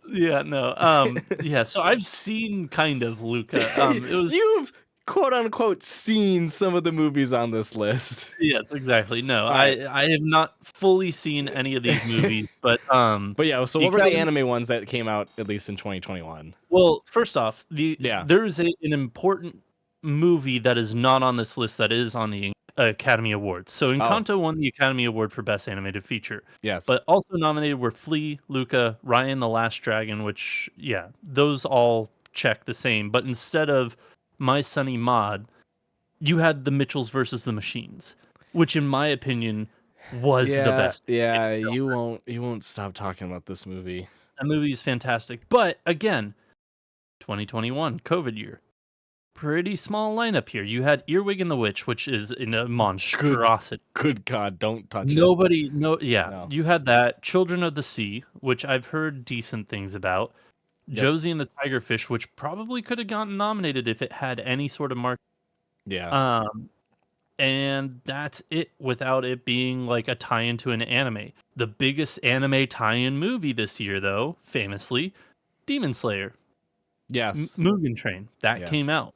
Yeah, no. Yeah, so I've seen kind of Luca. You've quote unquote seen some of the movies on this list. Yes, exactly. No, I have not fully seen any of these movies, but yeah. So what were the anime ones that came out at least in 2021? Well, first off, there's an important movie that is not on this list that is on the Academy Awards. So Encanto won the Academy Award for Best Animated Feature. Yes, but also nominated were Flea, Luca, Raya and the Last Dragon, which those all check the same. But instead of My Sunny Maud, you had the Mitchells versus the Machines, which in my opinion was the Yeah, best yeah, film. you won't stop talking about this movie. That movie is fantastic. But again, 2021 COVID year. Pretty small lineup here. You had Earwig and the Witch, which is in a Good monstrosity. good God, don't touch it. Nobody no yeah, No. you had that. Children of the Sea, which I've heard decent things about. Yep. Josie and the Tigerfish, which probably could have gotten nominated if it had any sort of mark. Yeah. Um, and that's it without it being like a tie-in to an anime. The biggest anime tie-in movie this year, though, famously, Demon Slayer, Yes. Mugen Train, that Yeah. came out.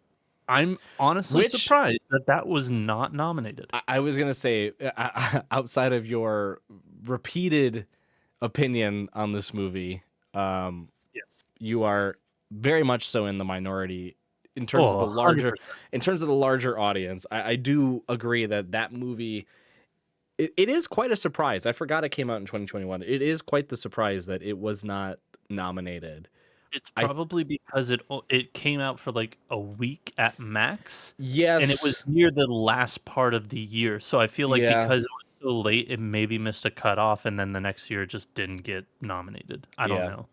I'm honestly Which surprised that that was not nominated. I was gonna say, outside of your repeated opinion on this movie, um, Yes. you are very much so in the minority in terms of Oh, the larger 100%. audience. I do agree that that movie it is quite a surprise. I forgot it came out in 2021. It is quite the surprise that it was not nominated. It's I th- probably because it came out for, like, a week at max, and it was yes, near the last part of the year, so I feel like yeah, because it was so late, it maybe missed a cutoff, and then the next year it just didn't get nominated. I don't yeah. know,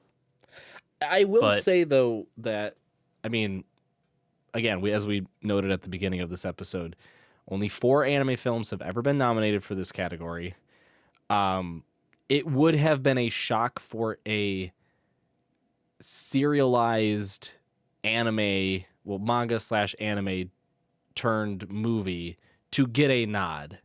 I will but say though that I mean, again, as we noted at the beginning of this episode, only 4 anime films have ever been nominated for this category. Um, it would have been a shock for a serialized anime, well, manga slash anime turned movie to get a nod,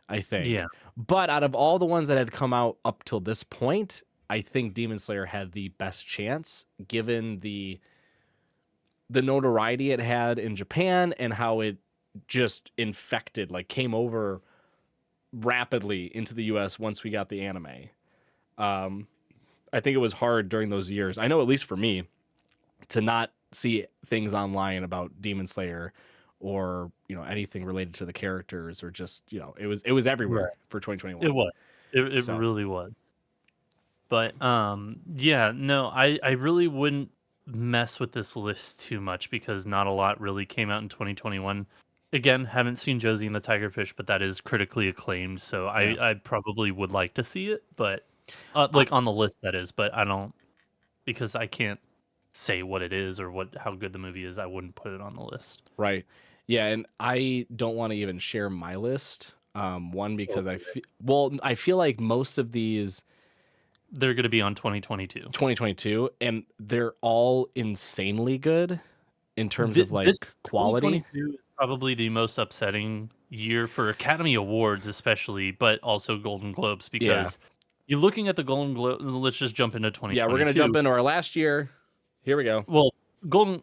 I think. yeah. But out of all the ones that had come out up till this point, I think Demon Slayer had the best chance given the notoriety it had in Japan and how it just infected, like came over rapidly into the US once we got the anime. Um, I think it was hard during those years. I know at least for me to not see things online about Demon Slayer or, you know, anything related to the characters or just, you know, it was Yeah, everywhere for it 2021. was. It So, really was. But, yeah, no, I really wouldn't mess with this list too much because not a lot really came out in 2021. Again, haven't seen Josie and the Tigerfish, but that is critically acclaimed, so yeah. I probably would like to see it, but, I, like, on the list, that is, but I don't because I can't say what it is or how good the movie is, I wouldn't put it on the list. right. Yeah, and I don't want to even share my list. One because I feel like most of these They're gonna be on 2022. 2022 and they're all insanely good in terms of This like quality. 2022 is probably the most upsetting year for Academy Awards, especially, but also Golden Globes Yeah. because you're looking at the Golden Globe. Let's just jump into Yeah, we're going to jump 2022. into our last year. Here we go. Well,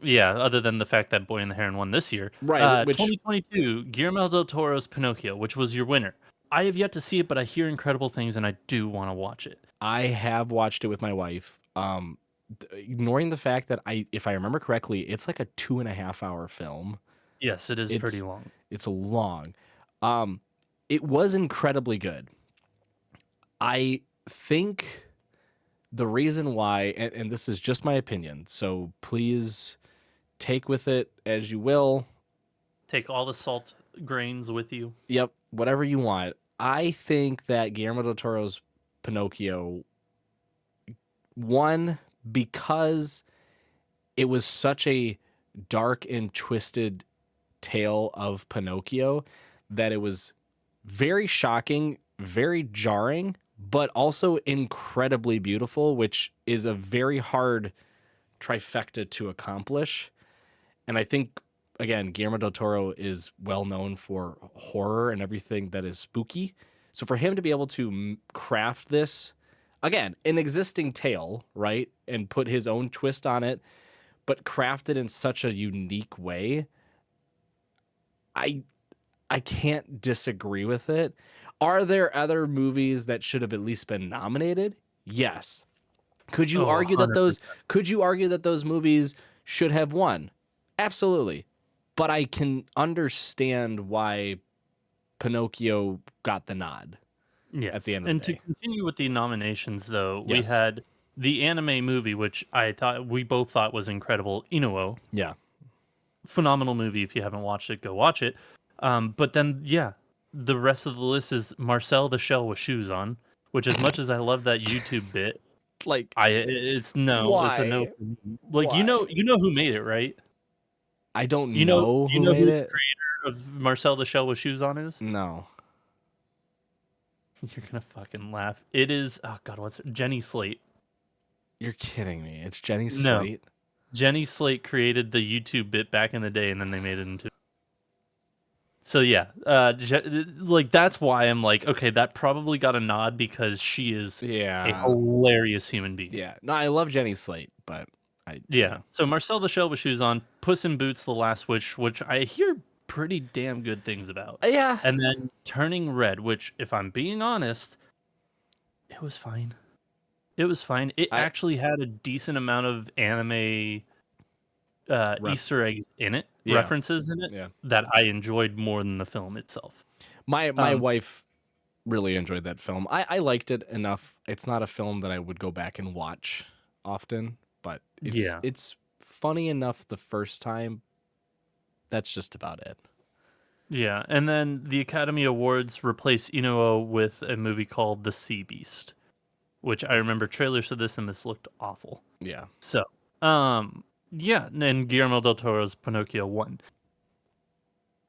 yeah. Other than the fact that Boy and the Heron won this year, Right, which 2022, Guillermo del Toro's Pinocchio, which was your winner. I have yet to see it, but I hear incredible things, and I do want to watch it. I have watched it with my wife. Ignoring the fact that if I remember correctly, it's like a 2.5 hour film. Yes, it is pretty It's long. it's long. Um, it was incredibly good. I think the reason why, and this is just my opinion, so please take with it as you will. Take all the salt grains with you. Yep, whatever you want. I think that Guillermo del Toro's Pinocchio, one, because it was such a dark and twisted tale of Pinocchio that it was very shocking, very jarring, but also incredibly beautiful, which is a very hard trifecta to accomplish. And I think, again, Guillermo del Toro is well known for horror and everything that is spooky. So for him to be able to craft this, again, an existing tale, right, and put his own twist on it, but craft it in such a unique way, I I can't disagree with it. Are there other movies that should have at least been nominated? Yes. Could you Oh, argue that those 100%. movies should have won? Absolutely. But I can understand why Pinocchio got the nod at the Yes, end of and the to day. continue with the nominations, though, we Yes. had the anime movie, which I thought we both thought was incredible, Inuo. Yeah. Phenomenal movie. If you haven't watched it, go watch it. But then, yeah, the rest of the list is Marcel the Shell with shoes on, which as much as I love that YouTube bit, Like, it's no, it's a no why? for me. Like, Why? you know who made it, right? I don't know You who know made who the it. creator of Marcel the Shell with shoes on is? No. You're gonna fucking laugh. It is, oh god, what's it? Jenny Slate. You're kidding me. It's Jenny No. Slate. Jenny Slate created the YouTube bit back in the day, and then they made it into. So yeah, like that's why I'm like, okay, that probably got a nod because she is a Yeah. hilarious human being. Yeah. No, I love Jenny Slate, but Yeah. So Marcel the Shell with shoes on, Puss in Boots: The Last Wish, which I hear pretty damn good things about, yeah. and then Turning Red, which, if I'm being honest, it was fine. It was fine. It I actually had a decent amount of anime ref Easter eggs in it, yeah. references in it Yeah. that I enjoyed more than the film itself. My Um, wife really enjoyed that film. I liked it enough. It's not a film that I would go back and watch often, but yeah, it's funny enough the first time. That's just about it. yeah, and then the Academy Awards replaced Inuo with a movie called The Sea Beast, which I remember trailers for this, and this looked awful. Yeah. So, yeah, and Guillermo del Toro's Pinocchio won.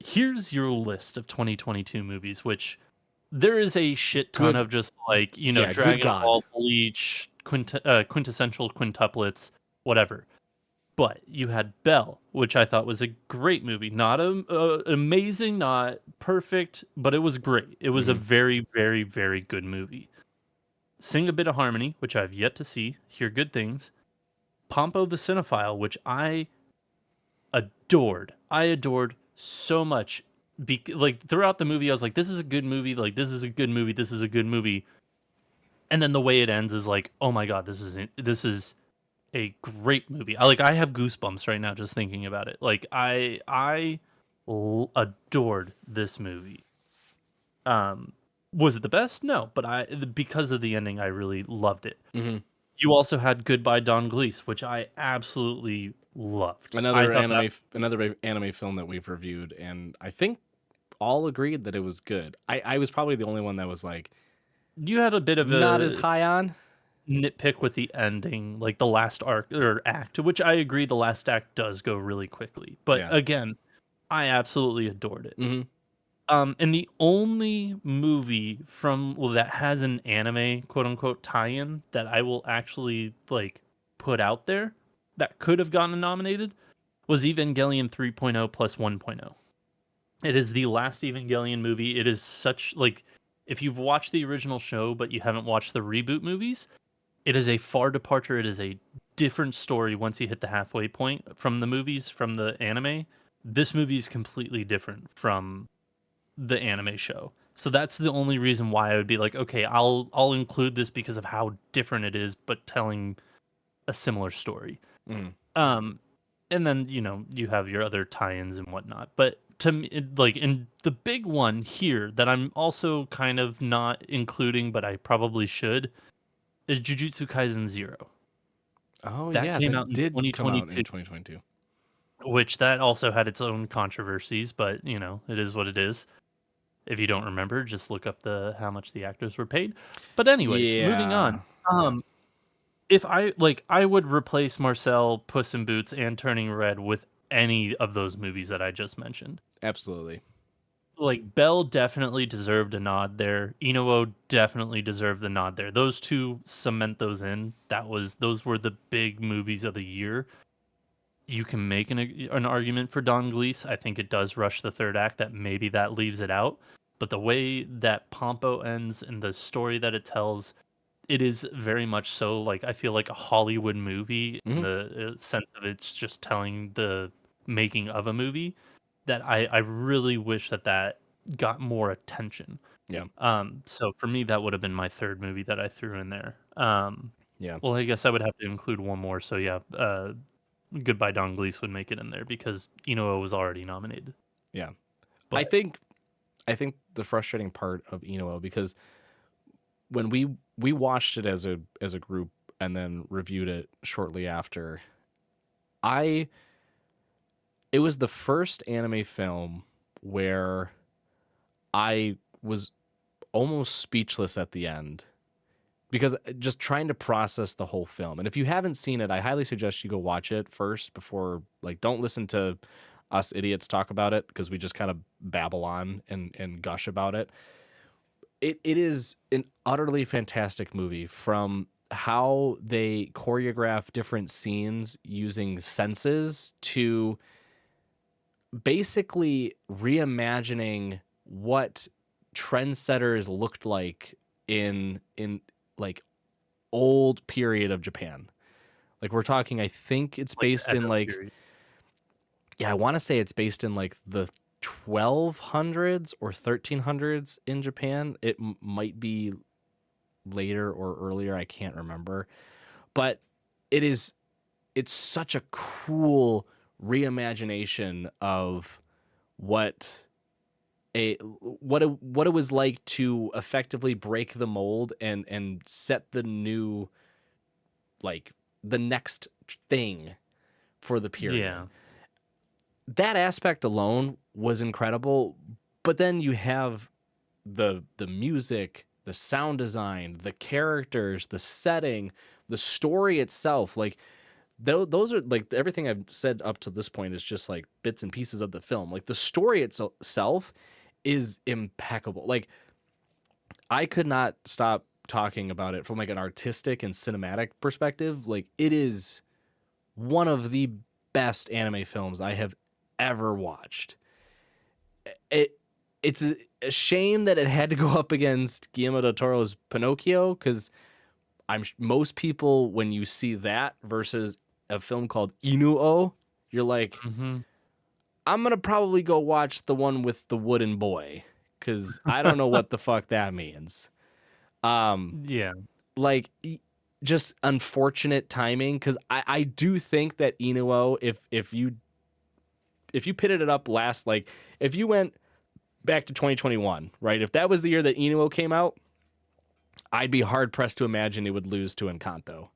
Here's your list of 2022 movies, which there is a shit ton Good. of just like, Yeah, good Dragon God. Ball, Bleach, quintessential quintuplets, whatever. But you had Belle, which I thought was a great movie. Not amazing, not perfect, but it was great. It was a Hmm. very, very, very good movie. Sing a Bit of Harmony, which I've yet to see, hear good things. Pompo the Cinephile, which I adored. I adored so much. Like throughout the movie, I was like, "This is a good movie. Like this is a good movie. This is a good movie." And then the way it ends is like, "Oh my god, this is a great movie." I have goosebumps right now just thinking about it. Like adored this movie. Um, was it the best? No, but because of the ending, I really loved it. Hmm. You also had Goodbye Don Gleese, which I absolutely loved. I thought that Another anime film that we've reviewed, and I think all agreed that it was good. I was probably the only one that was like you had a bit of not as a high on. nitpick with the ending, like the last arc or act, which I agree the last act does go really quickly. But Yeah. again, I absolutely adored it. Hmm. And the only movie from that has an anime quote unquote tie-in that I will actually like put out there that could have gotten nominated was Evangelion 3.0 plus 1.0. It is the last Evangelion movie. It is such like if you've watched the original show but you haven't watched the reboot movies, it is a far departure. It is a different story once you hit the halfway point from the movies, from the anime. This movie is completely different from the anime show. So that's the only reason why I would be like, okay, I'll include this because of how different it is, but telling a similar story. Hmm. Um, and then you have your other tie-ins and whatnot. But to me, like in the big one here that I'm also kind of not including, but I probably should, is Jujutsu Kaisen Zero. Oh That yeah, came out that in did come out in 2022, 2022. which that also had its own controversies, but it is what it is. If you don't remember, just look up the how much the actors were paid. But anyways, moving on. Yeah. Yeah. Um, if I would replace Marcel, Puss in Boots, and Turning Red with any of those movies that I just mentioned. Absolutely. Like Belle definitely deserved a nod there. Inuo definitely deserved the nod there. Those two cement those in. Those were the big movies of the year. You can make an argument for Don Gleese. I think it does rush the third act that maybe that leaves it out. But the way that Pompo ends and the story that it tells, it is very much so like I feel like a Hollywood movie in Hmm. the sense of it's just telling the making of a movie that I really wish that got more attention. Yeah. So for me, that would have been my third movie that I threw in there. Yeah. Well, I guess I would have to include one more. So yeah, Goodbye Don Gleese would make it in there because Inoue was already nominated. Yeah. I But think I think the frustrating part of Inoue, because when we watched it as a group and then reviewed it shortly after, I it was the first anime film where I was almost speechless at the end because just trying to process the whole film. And if you haven't seen it, I highly suggest you go watch it first before, like, don't listen to us idiots talk about it because we just kind of babble on and gush about it. It is an utterly fantastic movie, from how they choreograph different scenes using senses to basically reimagining what trendsetters looked like in like old period of Japan. Like, we're talking, I think it's Like based in Edo like, period. yeah, I want to say it's based in like the 1200s or 1300s in Japan. It might be later or earlier, I can't remember. But it is it's such a cool reimagination of what what it was like to effectively break the mold and set the new, like, the next thing for the period. Yeah. That aspect alone was incredible, but then you have the music, the sound design, the characters, the setting, the story itself. Like, those are, like, everything I've said up to this point is just like bits and pieces of the film. Like, the story itself is impeccable. Like, I could not stop talking about it from like an artistic and cinematic perspective. Like, it is one of the best anime films I have ever watched. It it's a shame that it had to go up against Guillermo del Toro's Pinocchio, because most people, when you see that versus a film called Inuo, you're like, Hmm. I'm gonna probably go watch the one with the wooden boy because I don't know what the fuck that means. Um, Yeah. like, just unfortunate timing, because I do think that Inuo, if you pitted it up last, like, if you went back to 2021, right? If that was the year that Inuo came out, I'd be hard pressed to imagine it would lose to Encanto.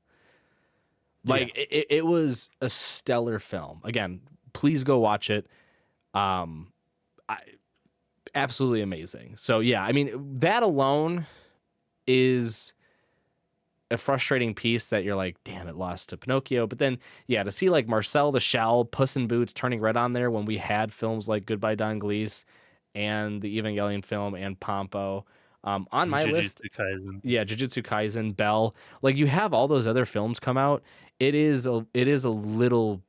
Yeah. Like, it was a stellar film. Again, please go watch it. Um, I, Absolutely amazing. So yeah, I mean, that alone is a frustrating piece that you're like, damn, it lost to Pinocchio. But then, yeah, to see like Marcel the Shell, Puss in Boots turning red on there when we had films like Goodbye Don Glees and the Evangelion film and Pompo on And my list. Jujutsu Kaisen. Yeah, Jujutsu Kaisen, Bell. Like, you have all those other films come out. It is a little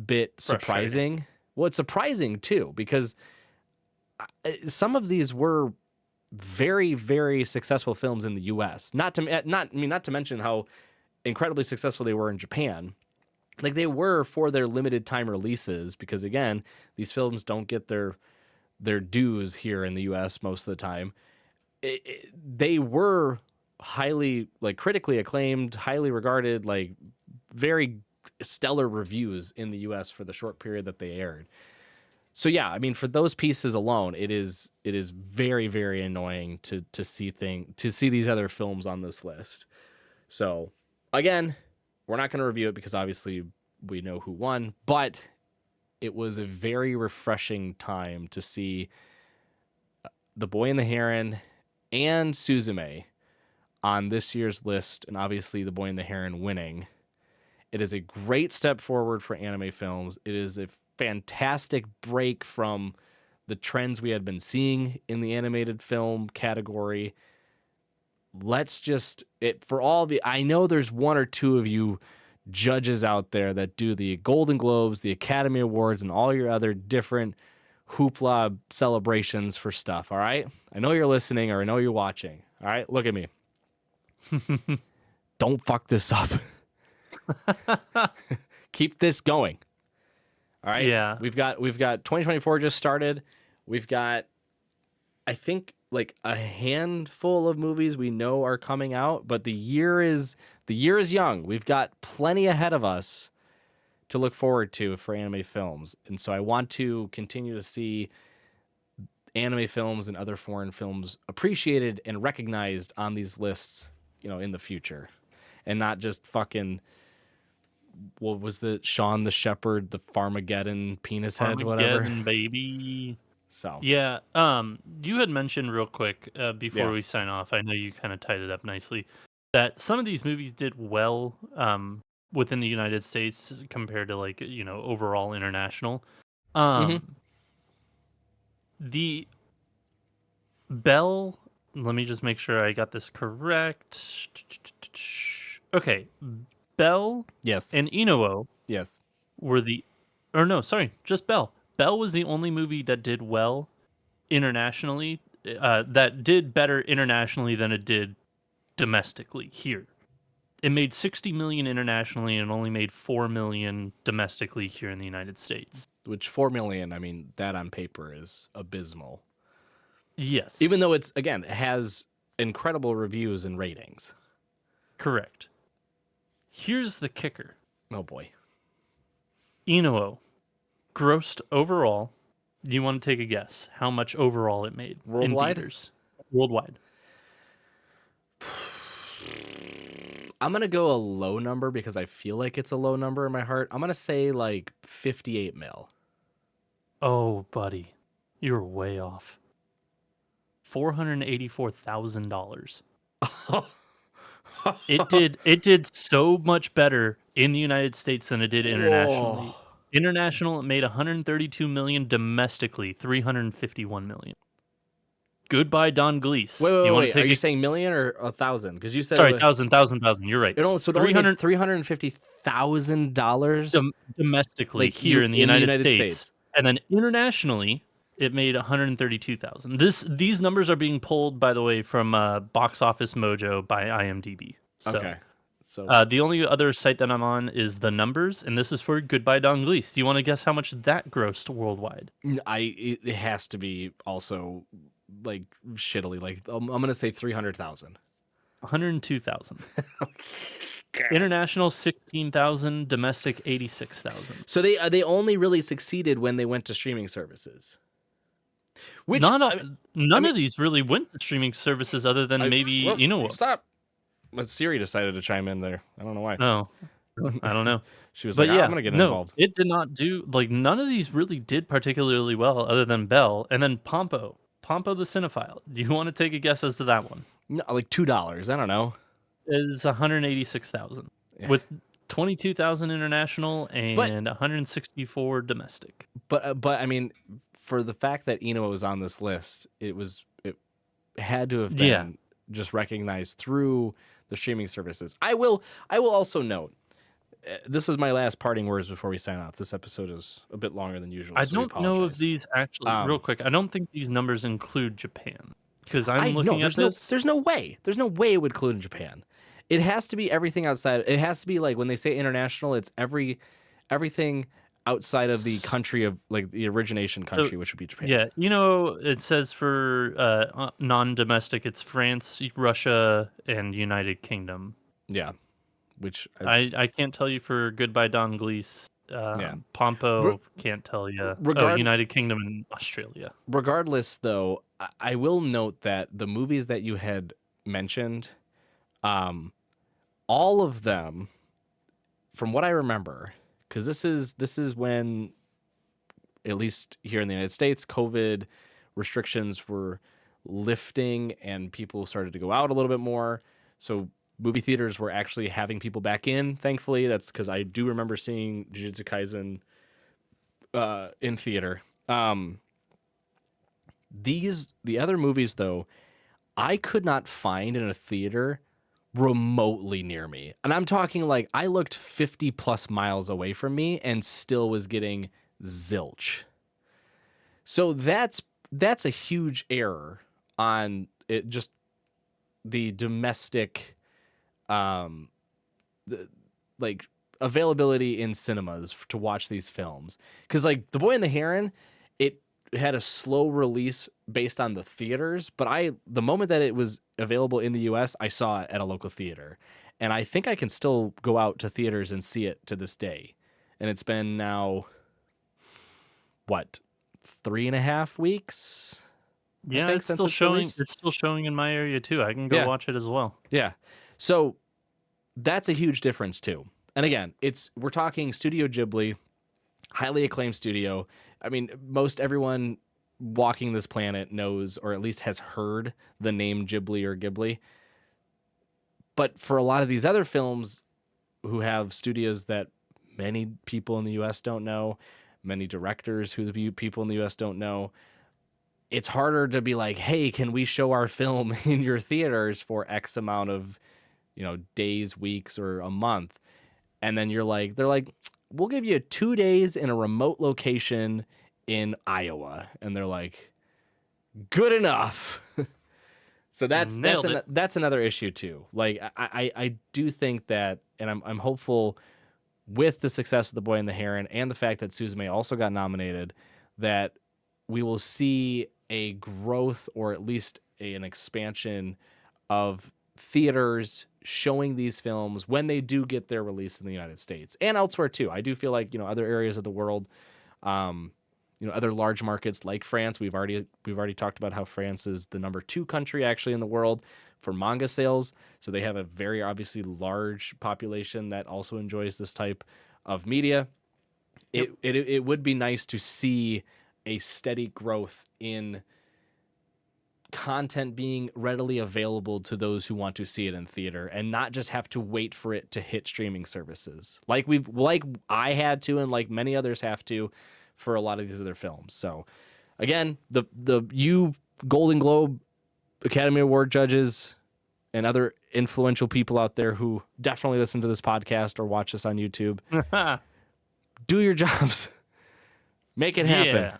bit Frustrating. surprising. Well, it's surprising too, because some of these were very, very successful films in the U.S. Not to mention how incredibly successful they were in Japan. Like, they were for their limited time releases, because again, these films don't get their dues here in the U.S. most of the time. They were highly, like, critically acclaimed, highly regarded, like, very stellar reviews in the U.S. for the short period that they aired. So yeah, I mean, for those pieces alone, it is very, very annoying to see these other films on this list. So again, we're not going to review it because obviously we know who won, but it was a very refreshing time to see The Boy and the Heron and Suzume on this year's list, and obviously The Boy and the Heron winning. It is a great step forward for anime films. It is a fantastic break from the trends we had been seeing in the animated film category. Let's just it for all the I know there's one or two of you judges out there that do the Golden Globes, the Academy Awards, and all your other different hoopla celebrations for stuff, all right? I know you're listening, or I know you're watching. All right? Look at me. Don't fuck this up. Keep this going. All right. Yeah. We've got 2024 just started. We've got, I think, like a handful of movies we know are coming out, but the year is young. We've got plenty ahead of us to look forward to for anime films. And so I want to continue to see anime films and other foreign films appreciated and recognized on these lists, in the future. And not just fucking, what was the Shaun the Shepherd, the Farmageddon penis head, whatever. Armageddon, baby. So Yeah. You had mentioned real quick before yeah. we sign off. I know you kind of tied it up nicely. That some of these movies did well within the United States compared to like overall international. Hmm. Um, the Bell. Let me just make sure I got this correct. Okay, Bell Yes. and Inuo Yes. were the, or no, sorry, just Bell. Bell was the only movie that did well internationally, that did better internationally than it did domestically here. It made 60 million internationally and only made 4 million domestically here in the United States. Which 4 million, I mean, that on paper is abysmal. Yes, Even though it's, again, it has incredible reviews and ratings. correct. Here's the kicker. Oh boy. Inuo grossed overall. You want to take a guess how much overall it made in Worldwide? theaters worldwide? I'm going to go a low number because I feel like it's a low number in my heart. I'm going to say like 58 mil. Oh, buddy, you're way off. $484,000. It did so much better in the United States than it did Whoa. internationally. International, it made 132 million. Domestically, 351 million. Goodbye, Don Wait, Gleese. Do wait, you want to wait. Are take you it? saying million or 1,000? Because you said Sorry, thousand. You're right. it only made 300 $350,000 domestically like here in the in the United United States, States. and then internationally, it made 132,000. These numbers are being pulled, by the way, from Box Office Mojo by IMDb. So Okay. So the only other site that I'm on is the numbers, and this is for Goodbye Don Gleese. Do you want to guess how much that grossed worldwide? it has to be also like shittily. Like I'm gonna say 300,000. 102,000. Okay. International 16,000. Domestic 86,000. So they only really succeeded when they went to streaming services. Which Not I a, mean, I none mean, of these really went to streaming services other than maybe well, Inuo. stop. But Siri decided to chime in there. I don't know why. No, I don't know. She was like, But "Ah, I'm yeah, gonna get no, involved." it did not do like none of these really did particularly well other than Bell and then Pompo the Cinephile. Do you want to take a guess as to that one? No, like $2. I don't know. Is 186,000 Yeah. with 22,000 international But and 164 domestic. but I mean, for the fact that Eno was on this list, it had to have Yeah. been just recognized through the streaming services. I will also note, this is my last parting words before we sign off. This episode is a bit longer than usual, I so we don't know if apologize. these actually real quick. I don't think these numbers include Japan because I'm No, looking at this. there's no way. There's no way it would include in Japan. It has to be everything outside. It has to be like when they say international, it's everything outside of the country of like the origination So country, which would be Japan. yeah, it says for non-domestic, it's France, Russia, and United Kingdom. Yeah, which I can't tell you for Goodbye Don Gleese. yeah. Re- Pompo can't tell you. Oh, regard United Kingdom and Australia. regardless, though, I will note that the movies that you had mentioned, all of them, from what I remember, because this is when, at least here in the United States, COVID restrictions were lifting and people started to go out a little bit more. So movie theaters were actually having people back in. Thankfully, that's because I do remember seeing Jujutsu Kaisen in theater. The other movies though, I could not find in a theater remotely near me. And I'm talking like I looked 50 plus miles away from me and still was getting zilch. So that's a huge error on it, just the domestic like availability in cinemas to watch these films. Cuz like The Boy and the Heron, it had a slow release based on the theaters, but the moment that it was available in the US, I saw it at a local theater. And I think I can still go out to theaters and see it to this day. And it's been now what, 3.5 weeks? I Yeah, think it's since still it's showing. released. It's still showing in my area too. I can go Yeah. watch it as well. Yeah. So that's a huge difference too. And again, we're talking Studio Ghibli, highly acclaimed studio. I mean, most everyone walking this planet knows, or at least has heard the name Ghibli or Ghibli. But for a lot of these other films who have studios that many people in the US don't know, many directors who the people in the US don't know, it's harder to be like, hey, can we show our film in your theaters for X amount of, days, weeks, or a month? And then they're like, we'll give you 2 days in a remote location in Iowa. And they're like, good enough. So that's another issue too. Like I do think that, and I'm hopeful with the success of The Boy and the Heron and the fact that Suzume also got nominated, that we will see a growth, or at least an expansion of theaters showing these films when they do get their release in the United States and elsewhere too. I do feel like, other areas of the world, other large markets like France, we've already talked about how France is the number 2 country actually in the world for manga sales. So they have a very obviously large population that also enjoys this type of media. Yep. It would be nice to see a steady growth in content being readily available to those who want to see it in theater, and not just have to wait for it to hit streaming services like I had to, and like many others have to for a lot of these other films. So again, the you Golden Globe, Academy Award judges, and other influential people out there who definitely listen to this podcast or watch us on YouTube, do your jobs. Make it happen. Yeah.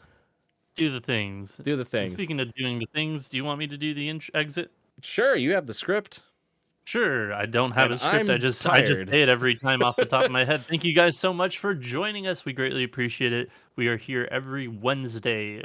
Do the things. And speaking of doing the things, do you want me to do the exit? Sure, you have the script. Sure, I don't have a script. I just say it every time off the top of my head. Thank you guys so much for joining us. We greatly appreciate it. We are here every Wednesday,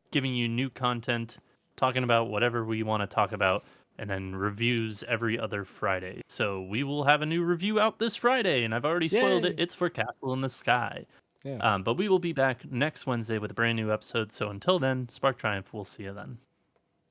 giving you new content, talking about whatever we want to talk about, and then reviews every other Friday. So we will have a new review out this Friday, and I've already spoiled it. It's for Castle in the Sky. Yeah. But we will be back next Wednesday with a brand new episode. So until then, Spark Triumph. We'll see you then.